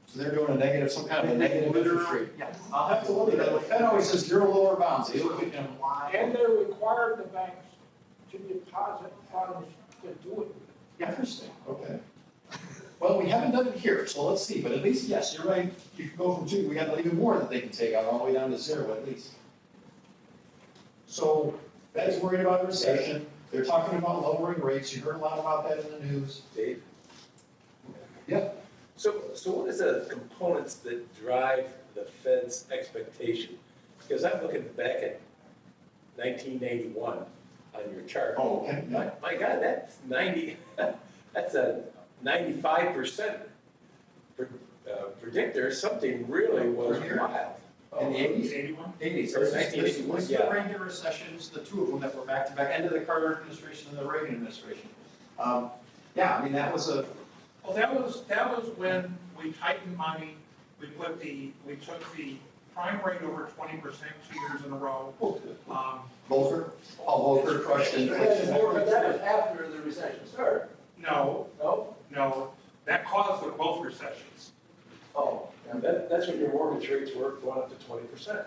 [SPEAKER 3] So they're doing a negative, some kind of a negative interest rate.
[SPEAKER 8] Yeah.
[SPEAKER 3] I'll have to look at that. The Fed always says zero lower bounds. They look at, you know,
[SPEAKER 9] And they required the banks to deposit funds to do it.
[SPEAKER 3] Interesting, okay. Well, we haven't done it here, so let's see, but at least, yes, you're right, you can go from 2, we got even more that they can take out, all the way down to 0 at least. So, Fed's worried about a recession, they're talking about lowering rates, you heard a lot about that in the news.
[SPEAKER 6] Dave?
[SPEAKER 3] Yeah.
[SPEAKER 6] So what is the components that drive the Fed's expectation? Because I'm looking back at 1981 on your chart.
[SPEAKER 3] Oh, okay, yeah.
[SPEAKER 6] My God, that's 90, that's a 95% predictor. Something really was
[SPEAKER 3] For here?
[SPEAKER 6] wild.
[SPEAKER 3] In the 80s?
[SPEAKER 2] 81?
[SPEAKER 3] 80s.
[SPEAKER 6] Or
[SPEAKER 3] This is
[SPEAKER 6] 1981,
[SPEAKER 3] the
[SPEAKER 6] yeah.
[SPEAKER 3] Reagan recessions, the two of them that were back to back, end of the Carter administration and the Reagan administration. Yeah, I mean, that was a,
[SPEAKER 1] Well, that was when we tightened money, we took the prime rate over 20% 2 years in a row.
[SPEAKER 3] Volcker, Paul Volcker crushed inflation.
[SPEAKER 7] But that was after the recession started,
[SPEAKER 1] No,
[SPEAKER 7] no?
[SPEAKER 1] that caused both recessions.
[SPEAKER 7] Oh,
[SPEAKER 6] And that's when your mortgage rates were going up to 20%.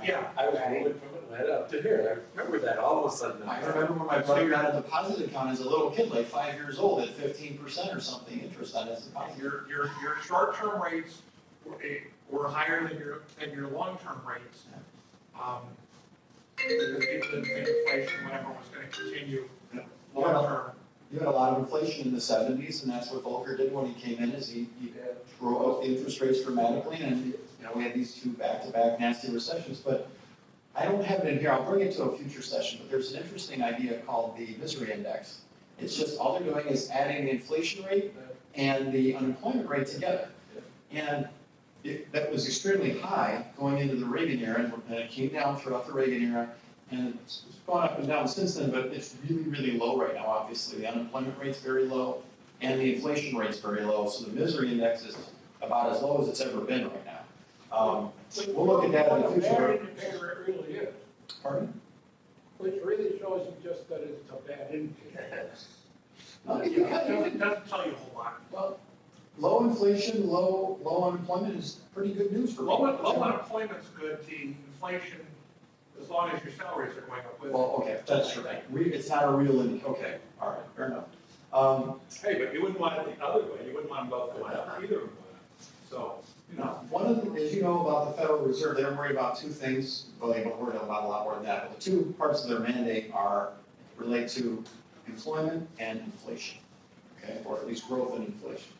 [SPEAKER 1] Yeah.
[SPEAKER 6] I was moving from Atlanta up to here. I remember that all of a sudden.
[SPEAKER 3] I remember when my brother got a deposit account as a little kid, like 5 years old, at 15% or something interest on his deposit.
[SPEAKER 1] Your short-term rates were higher than your long-term rates. Because people didn't think inflation, whatever, was gonna continue long-term.
[SPEAKER 3] You had a lot of inflation in the 70s, and that's what Volcker did when he came in, is he drove up the interest rates dramatically, and, you know, we had these 2 back-to-back nasty recessions, but I don't have it in here, I'll bring it to a future session, but there's an interesting idea called the misery index. It's just, all they're doing is adding the inflation rate and the unemployment rate together. And that was extremely high going into the Reagan era, and it came down throughout the Reagan era, and it's gone up and down since then, but it's really, really low right now, obviously. The unemployment rate's very low, and the inflation rate's very low, so the misery index is about as low as it's ever been right now. We'll look at that in the
[SPEAKER 9] What a bad
[SPEAKER 3] future.
[SPEAKER 9] indicator it really is,
[SPEAKER 3] Pardon?
[SPEAKER 9] which really shows you just that it's a bad indicator.
[SPEAKER 1] It doesn't tell you a whole lot.
[SPEAKER 3] Well, low inflation, low unemployment is pretty good news for
[SPEAKER 1] Low
[SPEAKER 3] people.
[SPEAKER 1] unemployment's good, the inflation, as long as your salaries are going up with it.
[SPEAKER 3] Well, okay, that's true. It's not a real okay, all right, fair enough.
[SPEAKER 2] Hey, but you wouldn't want it the other way, you wouldn't want them both going up, either of them going up. So, you know,
[SPEAKER 3] One of the, as you know about the Federal Reserve, they're worried about 2 things, well, they don't worry about a lot more than that, but the 2 parts of their mandate relate to employment and inflation, okay, or at least growth and inflation.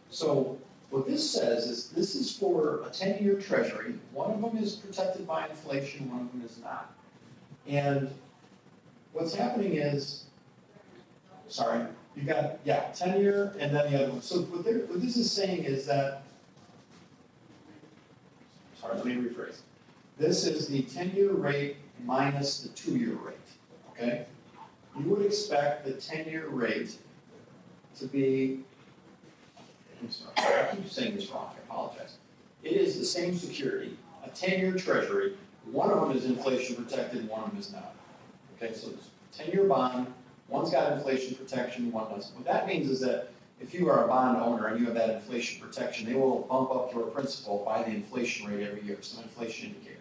[SPEAKER 3] So what this says is this is for a 10-year treasury. One of them is protected by inflation, one of them is not. And what's happening is, sorry, you got, 10-year and then the other one. So what this is saying is that, sorry, let me rephrase. This is the 10-year rate minus the 2-year rate, okay? You would expect the 10-year rate to be, I'm sorry, I keep saying this wrong, I apologize. It is the same security, a 10-year treasury One of them is inflation protected, and one of them is not. Okay, so it's a 10-year bond, one's got inflation protection, one doesn't. What that means is that if you are a bond owner and you have that inflation protection, they will bump up your principal by the inflation rate every year, some inflation indicator.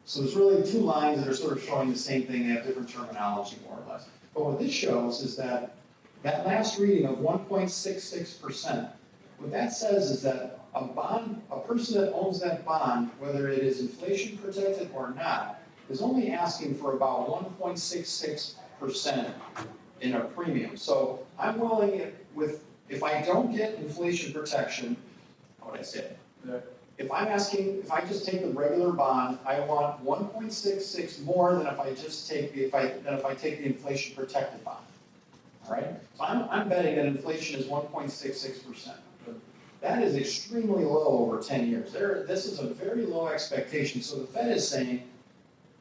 [SPEAKER 3] So there's really two lines that are sort of showing the same thing, they have different terminology more or less. But what this shows is that that last reading of 1.66%, what that says is that a person that owns that bond, whether it is inflation protected or not, is only asking for about 1.66% in a premium. So I'm willing, if I don't get inflation protection, how would I say it? If I just take the regular bond, I want 1.66 more than if I just take the inflation protected bond. All right? So I'm betting that inflation is 1.66%. That is extremely low over 10 years. This is a very low expectation. So the Fed is saying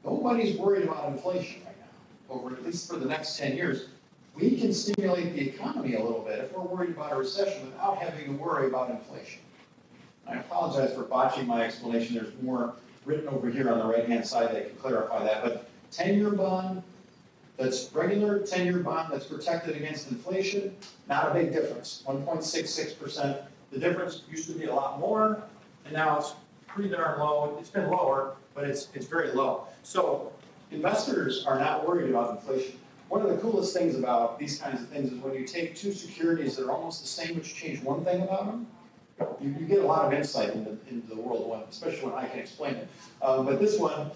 [SPEAKER 3] nobody's worried about inflation right now, over at least for the next 10 years. We can stimulate the economy a little bit if we're worried about a recession without having to worry about inflation. I apologize for botching my explanation. There's more written over here on the right-hand side that can clarify that. But 10-year bond, that's regular 10-year bond that's protected against inflation, not a big difference, 1.66%. The difference used to be a lot more, and now it's pretty darn low. It's been lower, but it's very low. So investors are not worried about inflation. One of the coolest things about these kinds of things is when you take two securities that are almost the same, but you change one thing about them, you get a lot of insight into the world, especially when I can explain it. But this one,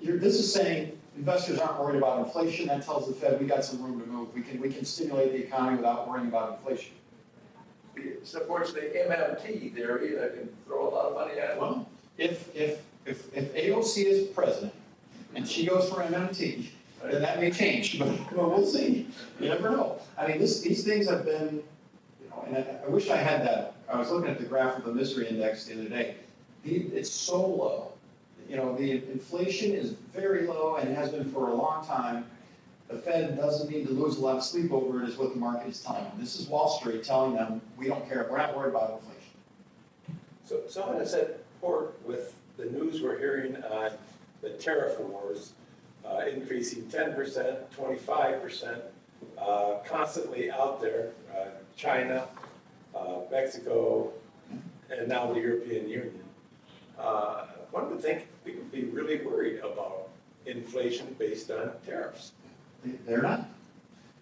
[SPEAKER 3] this is saying investors aren't worried about inflation. That tells the Fed we got some room to move. We can stimulate the economy without worrying about inflation.
[SPEAKER 7] It supports the MMT there, you know, can throw a lot of money at it.
[SPEAKER 3] Well, if AOC is president and she goes for MMT, then that may change, but we'll see. You never know. I mean, these things have been, you know, and I wish I had that. I was looking at the graph of the misery index the other day. It's so low. You know, the inflation is very low and has been for a long time. The Fed doesn't need to lose a lot of sleep over it, is what the market is telling them. This is Wall Street telling them, we don't care, we're not worried about inflation.
[SPEAKER 6] So how does that port with the news we're hearing on the tariff wars, increasing 10%, 25%, constantly out there, China, Mexico, and now the European Union? One would think we would be really worried about inflation based on tariffs.
[SPEAKER 3] They're not.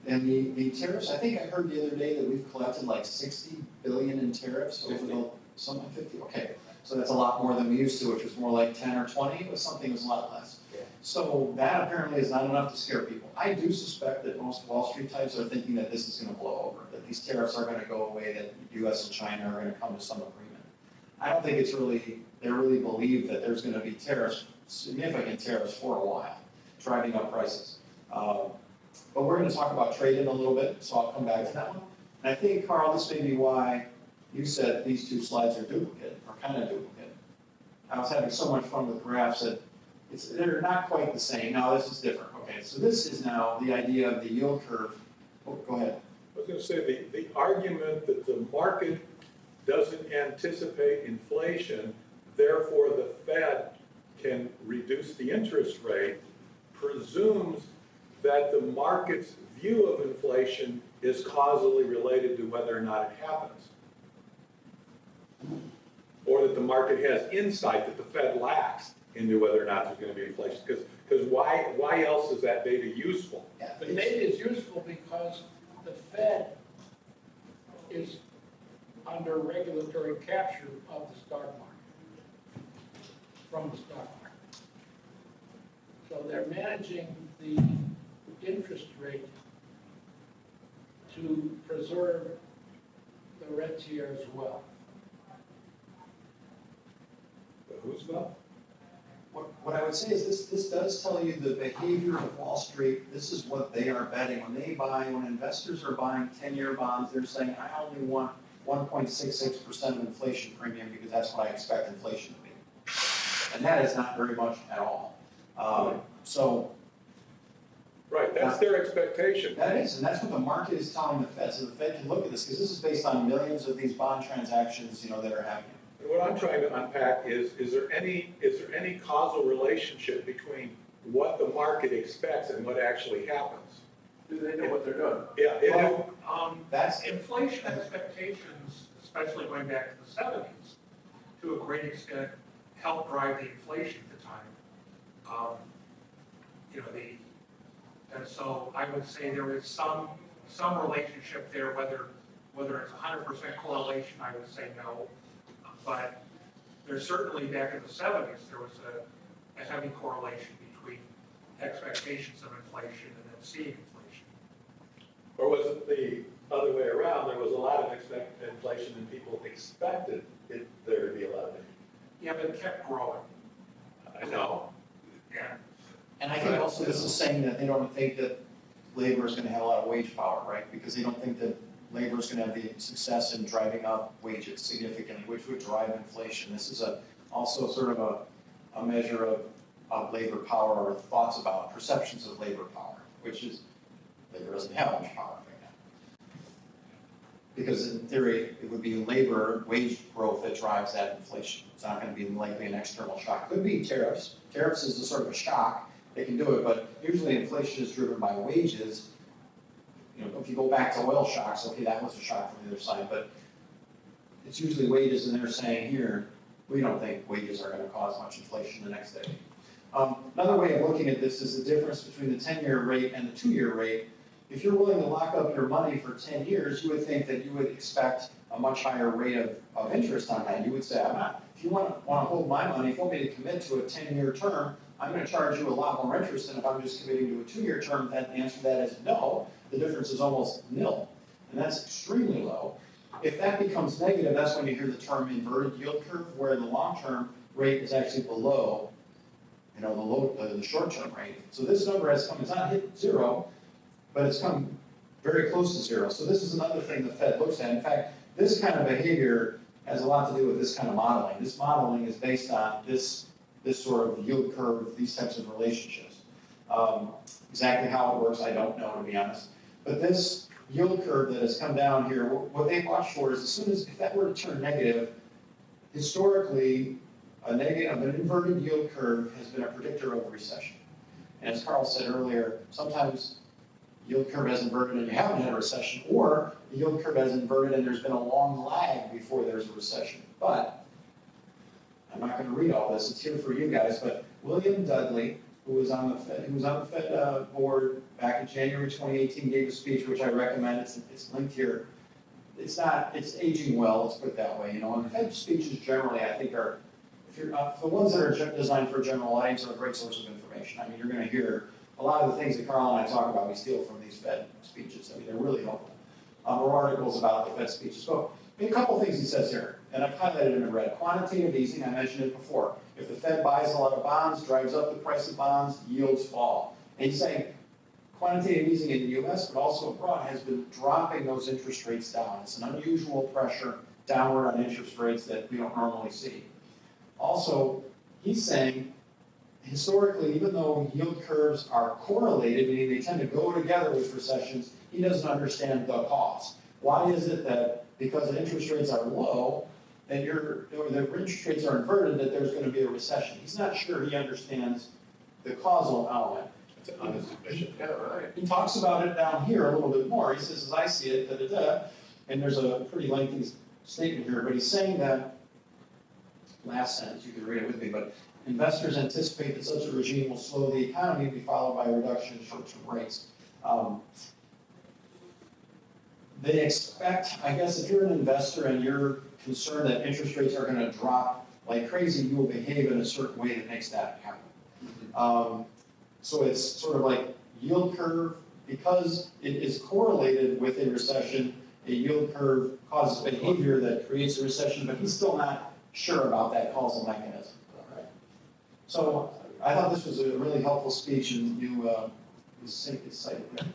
[SPEAKER 3] And the tariffs, I think I heard the other day that we've collected like 60 billion in tariffs over something 50, okay. So that's a lot more than we used to, which was more like 10 or 20, but something was a lot less.
[SPEAKER 6] Yeah.
[SPEAKER 3] So that apparently is not enough to scare people. I do suspect that most Wall Street types are thinking that this is gonna blow over, that these tariffs are gonna go away, that the US and China are gonna come to some agreement. I don't think they really believe that there's gonna be tariffs, significant tariffs for a while, driving up prices. But we're gonna talk about trade in a little bit, so I'll come back to that one. And I think, Carl, this may be why you said these two slides are duplicate, or kind of duplicate. I was having so much fun with graphs that they're not quite the same. Now this is different. Okay, so this is now the idea of the yield curve. Oh, go ahead.
[SPEAKER 2] I was going to say, the argument that the market doesn't anticipate inflation, therefore the Fed can reduce the interest rate, presumes that the market's view of inflation is causally related to whether or not it happens. Or that the market has insight that the Fed lacks into whether or not there's going to be inflation. Because why else is that data useful?
[SPEAKER 3] Yeah,
[SPEAKER 9] The data is useful because the Fed is under regulatory capture of the stock market, from the stock market. So they're managing the interest rate to preserve the rentier as well.
[SPEAKER 2] Who's that?
[SPEAKER 3] What I would say is this does tell you the behavior of Wall Street. This is what they are betting. When investors are buying 10-year bonds, they're saying, I only want 1.66% of inflation premium because that's what I expect inflation to be. And that is not very much at all.
[SPEAKER 2] Right, that's their expectation.
[SPEAKER 3] That is, and that's what the market is telling the Fed. So the Fed can look at this, because this is based on millions of these bond transactions, that are happening.
[SPEAKER 2] What I'm trying to unpack is there any causal relationship between what the market expects and what actually happens?
[SPEAKER 7] Do they know what they're doing?
[SPEAKER 2] Yeah,
[SPEAKER 3] That's,
[SPEAKER 1] Inflation expectations, especially going back to the seventies, to a great extent, helped drive the inflation at the time. And so I would say there is some relationship there, whether it's 100% correlation, I would say no. But there's certainly, back in the seventies, there was a heavy correlation between expectations of inflation and then seeing inflation.
[SPEAKER 6] Or was it the other way around? There was a lot of inflation and people expected there to be a lot of it.
[SPEAKER 1] Yeah, but it kept growing.
[SPEAKER 2] I know.
[SPEAKER 1] Yeah.
[SPEAKER 3] and I think also this is saying that they don't think that labor is gonna have a lot of wage power, right? Because they don't think that labor is gonna have the success in driving up wages significantly, which would drive inflation. This is also sort of a measure of labor power, or thoughts about perceptions of labor power, which is, labor doesn't have much power right now. Because in theory, it would be labor wage growth that drives that inflation. It's not gonna be likely an external shock. Could be tariffs. Tariffs is a sort of a shock. They can do it, but usually inflation is driven by wages. You know, if you go back to oil shocks, okay, that was a shock from the other side, but it's usually wages, and they're saying here, we don't think wages are gonna cause much inflation the next decade. Another way of looking at this is the difference between the 10-year rate and the 2-year rate. If you're willing to lock up your money for 10 years, you would think that you would expect a much higher rate of interest on that. You would say, if you wanna hold my money, if you want me to commit to a 10-year term, I'm gonna charge you a lot more interest than if I'm just committing to a 2-year term. Then the answer to that is no. The difference is almost nil, and that's extremely low. If that becomes negative, that's when you hear the term inverted yield curve, where the long-term rate is actually below, the short-term rate. So this number has come, it's not hit zero, but it's come very close to zero. So this is another thing the Fed looks at. In fact, this kind of behavior has a lot to do with this kind of modeling. This modeling is based on this sort of yield curve, these types of relationships. Exactly how it works, I don't know, to be honest. But this yield curve that has come down here, what they watch for is, if that were to turn negative, historically, an inverted yield curve has been a predictor of a recession. And as Carl said earlier, sometimes yield curve has inverted and you haven't had a recession, or the yield curve has inverted and there's been a long lag before there's a recession. But I'm not going to read all this; it's here for you guys. But William Dudley, who was on the Fed board back in January 2018, gave a speech which I recommend. It's linked here. It's aging well. Let's put it that way. And Fed speeches generally, I think, are, the ones that are designed for a general audience, are a great source of information. I mean, you're going to hear a lot of the things that Carl and I talk about. We steal from these Fed speeches. I mean, they're really helpful. Or articles about the Fed speeches. So, a couple things he says here, and I've highlighted them in red. Quantitative easing, I mentioned it before. If the Fed buys a lot of bonds, drives up the price of bonds, yields fall. And he's saying quantitative easing in the U.S., but also abroad, has been dropping those interest rates down. It's an unusual pressure downward on interest rates that we don't normally see. Also, he's saying, historically, even though yield curves are correlated, meaning they tend to go together with recessions, he doesn't understand the cause. Why is it that because the interest rates are low, that the interest rates are inverted, that there's going to be a recession? He's not sure he understands the causal element.
[SPEAKER 2] It's an honest admission.
[SPEAKER 7] Yeah, right.
[SPEAKER 3] He talks about it down here a little bit more. He says, as I see it, and there's a pretty lengthy statement here, but he's saying that, last sentence, you can read it with me, but investors anticipate that such a regime will slow the economy and be followed by a reduction in short-term rates. They expect, I guess, if you're an investor and you're concerned that interest rates are going to drop like crazy, you will behave in a certain way that makes that happen. So it's sort of like yield curve, because it is correlated with a recession, a yield curve causes behavior that creates a recession, but he's still not sure about that causal mechanism. So I thought this was a really helpful speech, and you cited there.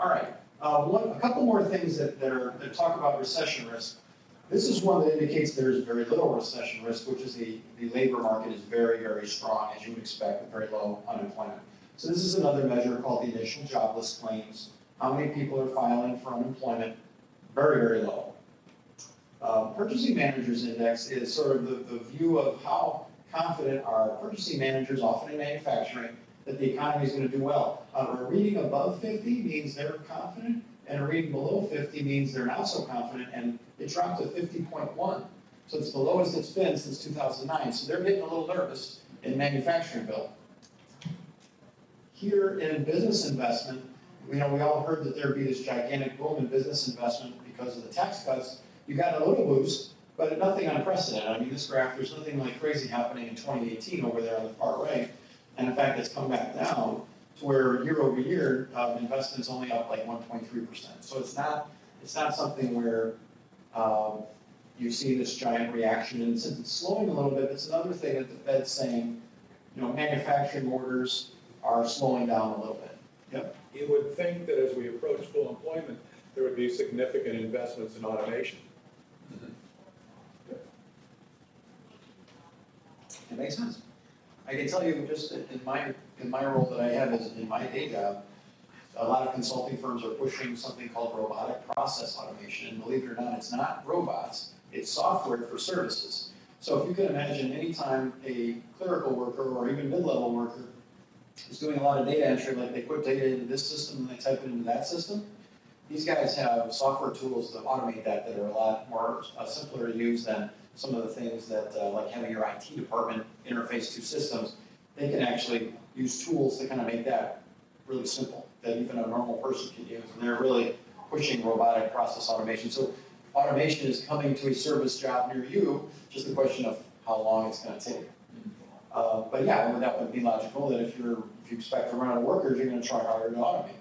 [SPEAKER 3] All right. A couple more things that talk about recession risk. This is one that indicates there's very little recession risk, which is the labor market is very, very strong, as you would expect, with very low unemployment. So this is another measure called the initial jobless claims. How many people are filing for unemployment? Very, very low. Purchasing Managers Index is sort of the view of how confident are purchasing managers, often in manufacturing, that the economy is going to do well. A reading above 50 means they're confident, and a reading below 50 means they're not so confident, and it dropped to 50.1. So it's the lowest it's been since 2009. So they're getting a little nervous in manufacturing bill. Here in business investment, we all heard that there'd be this gigantic boom in business investment because of the tax cuts. You got a little boost, but nothing unprecedented. I mean, this graph, there's nothing like crazy happening in 2018 over there on the far right. And in fact, it's come back down to where year over year, investment's only up like 1.3%. So it's not something where you see this giant reaction. And since it's slowing a little bit, it's another thing that the Fed's saying, manufacturing orders are slowing down a little bit. Yep.
[SPEAKER 2] You would think that as we approach full employment, there would be significant investments in automation.
[SPEAKER 3] It makes sense. I can tell you just in my role that I have is in my day job, a lot of consulting firms are pushing something called robotic process automation. And believe it or not, it's not robots, it's software for services. So if you can imagine anytime a clerical worker or even mid-level worker is doing a lot of data entry, like they put data into this system and they type it into that system, these guys have software tools to automate that are a lot more simpler to use than some of the things that, like having your IT department interface to systems. They can actually use tools to kind of make that really simple, that even a normal person can use. And they're really pushing robotic process automation. So automation is coming to a service job near you, just a question of how long it's going to take. But yeah, that would be logical that if you expect to run out of workers, you're going to try harder to automate.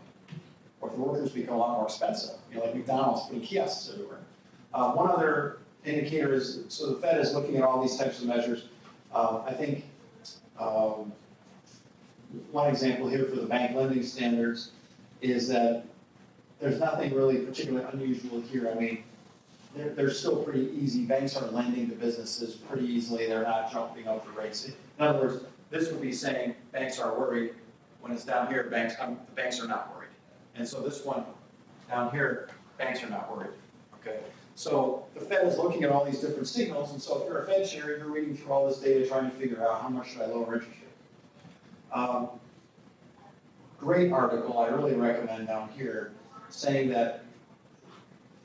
[SPEAKER 3] Or if the workers become a lot more expensive, like McDonald's putting kiosks everywhere. One other indicator is, so the Fed is looking at all these types of measures. I think one example here for the bank lending standards is that there's nothing really particularly unusual here. I mean, they're still pretty easy. Banks are lending to businesses pretty easily. They're not jumping up the rates. In other words, this would be saying banks are worried. When it's down here, the banks are not worried. And so this one down here, banks are not worried. Okay. So the Fed is looking at all these different signals, and so if you're a Fed chair, you're reading through all this data trying to figure out how much should I lower interest rate. Great article, I really recommend down here, saying that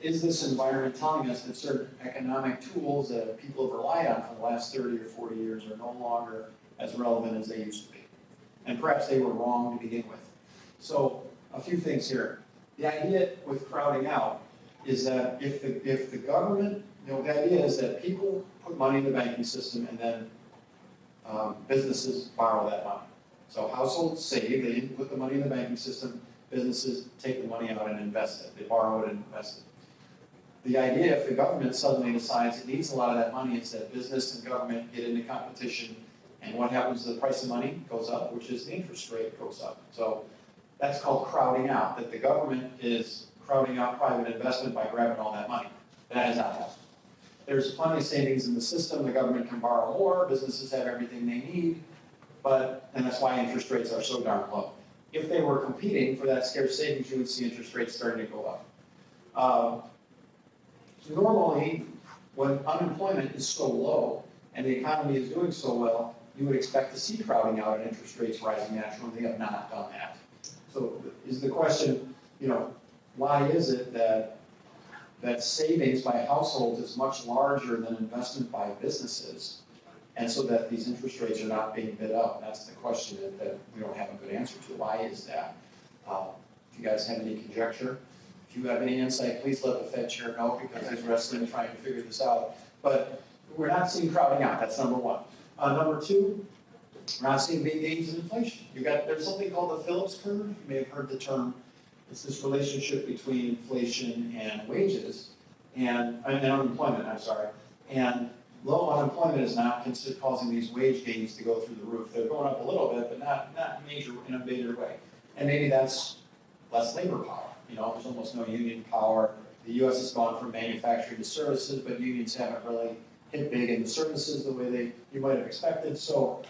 [SPEAKER 3] is this environment telling us that certain economic tools that people have relied on for the last 30 or 40 years are no longer as relevant as they used to be? And perhaps they were wrong to begin with. So a few things here. The idea with crowding out is that if the government, the idea is that people put money in the banking system and then businesses borrow that money. So households save, they didn't put the money in the banking system, businesses take the money out and invest it. They borrow it and invest it. The idea, if the government suddenly decides it needs a lot of that money, is that business and government get into competition, and what happens to the price of money goes up, which is the interest rate goes up. So that's called crowding out, that the government is crowding out private investment by grabbing all that money. That has not happened. There's plenty of savings in the system, the government can borrow more, businesses have everything they need, and that's why interest rates are so darn low. If they were competing for that scarce savings, you would see interest rates starting to go up. Normally, when unemployment is so low and the economy is doing so well, you would expect to see crowding out and interest rates rising naturally. They have not done that. So is the question, why is it that savings by households is much larger than investment by businesses, and so that these interest rates are not being bid up? That's the question that we don't have a good answer to. Why is that? If you guys have any conjecture, if you have any insight, please let the Fed chair know, because he's wrestling and trying to figure this out. But we're not seeing crowding out. That's number one. Number two, we're not seeing big gains in inflation. There's something called the Phillips curve. You may have heard the term. It's this relationship between inflation and wages and unemployment, I'm sorry. And low unemployment is not causing these wage gains to go through the roof. They're going up a little bit, but not in a major way. And maybe that's less labor power. There's almost no union power. The U.S. has gone from manufacturing to services, but unions haven't really hit big in the services the way you might have expected. So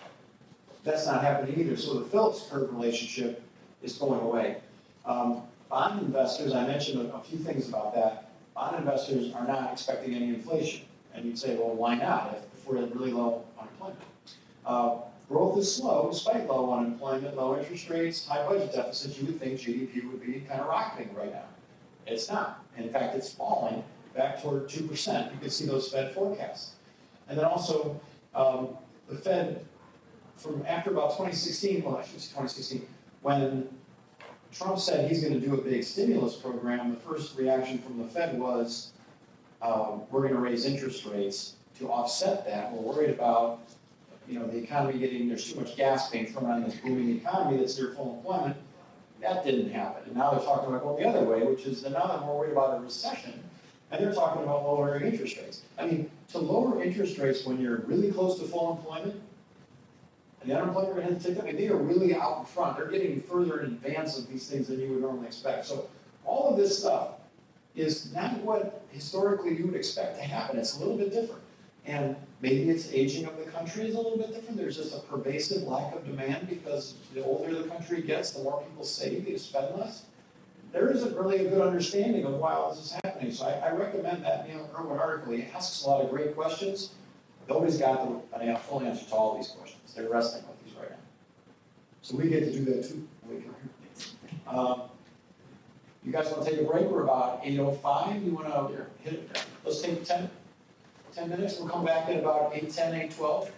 [SPEAKER 3] that's not happening either. So the Phillips curve relationship is going away. Bond investors, I mentioned a few things about that, bond investors are not expecting any inflation. And you'd say, well, why not if we're at really low unemployment? Growth is slow despite low unemployment, low interest rates, high budget deficits. You would think GDP would be kind of rocketing right now. It's not. In fact, it's falling back toward 2%. You can see those Fed forecasts. And then also, the Fed, from after about 2016, well, actually it's 2016, when Trump said he's going to do a big stimulus program, the first reaction from the Fed was, we're going to raise interest rates to offset that. We're worried about, the economy there's too much gas being thrown on this booming economy that's near full employment. That didn't happen. And now they're talking about going the other way, which is they're now more worried about a recession, and they're talking about lowering interest rates. I mean, to lower interest rates when you're really close to full employment, and the unemployment rate hasn't ticked up, they are really out in front. They're getting further in advance of these things than you would normally expect. So all of this stuff is not what historically you would expect to happen. It's a little bit different. And maybe it's aging of the country is a little bit different. There's just a pervasive lack of demand because the older the country gets, the more people save, they spend less. There isn't really a good understanding of why all this is happening. So I recommend that Neil Irwin article. He asks a lot of great questions. Nobody's got a full answer to all these questions. They're wrestling with these right now. So we get to do that too. You guys want to take a break? We're about 8:05. You want to hit it? Let's take 10 minutes. We'll come back at about 8:10, 8:12.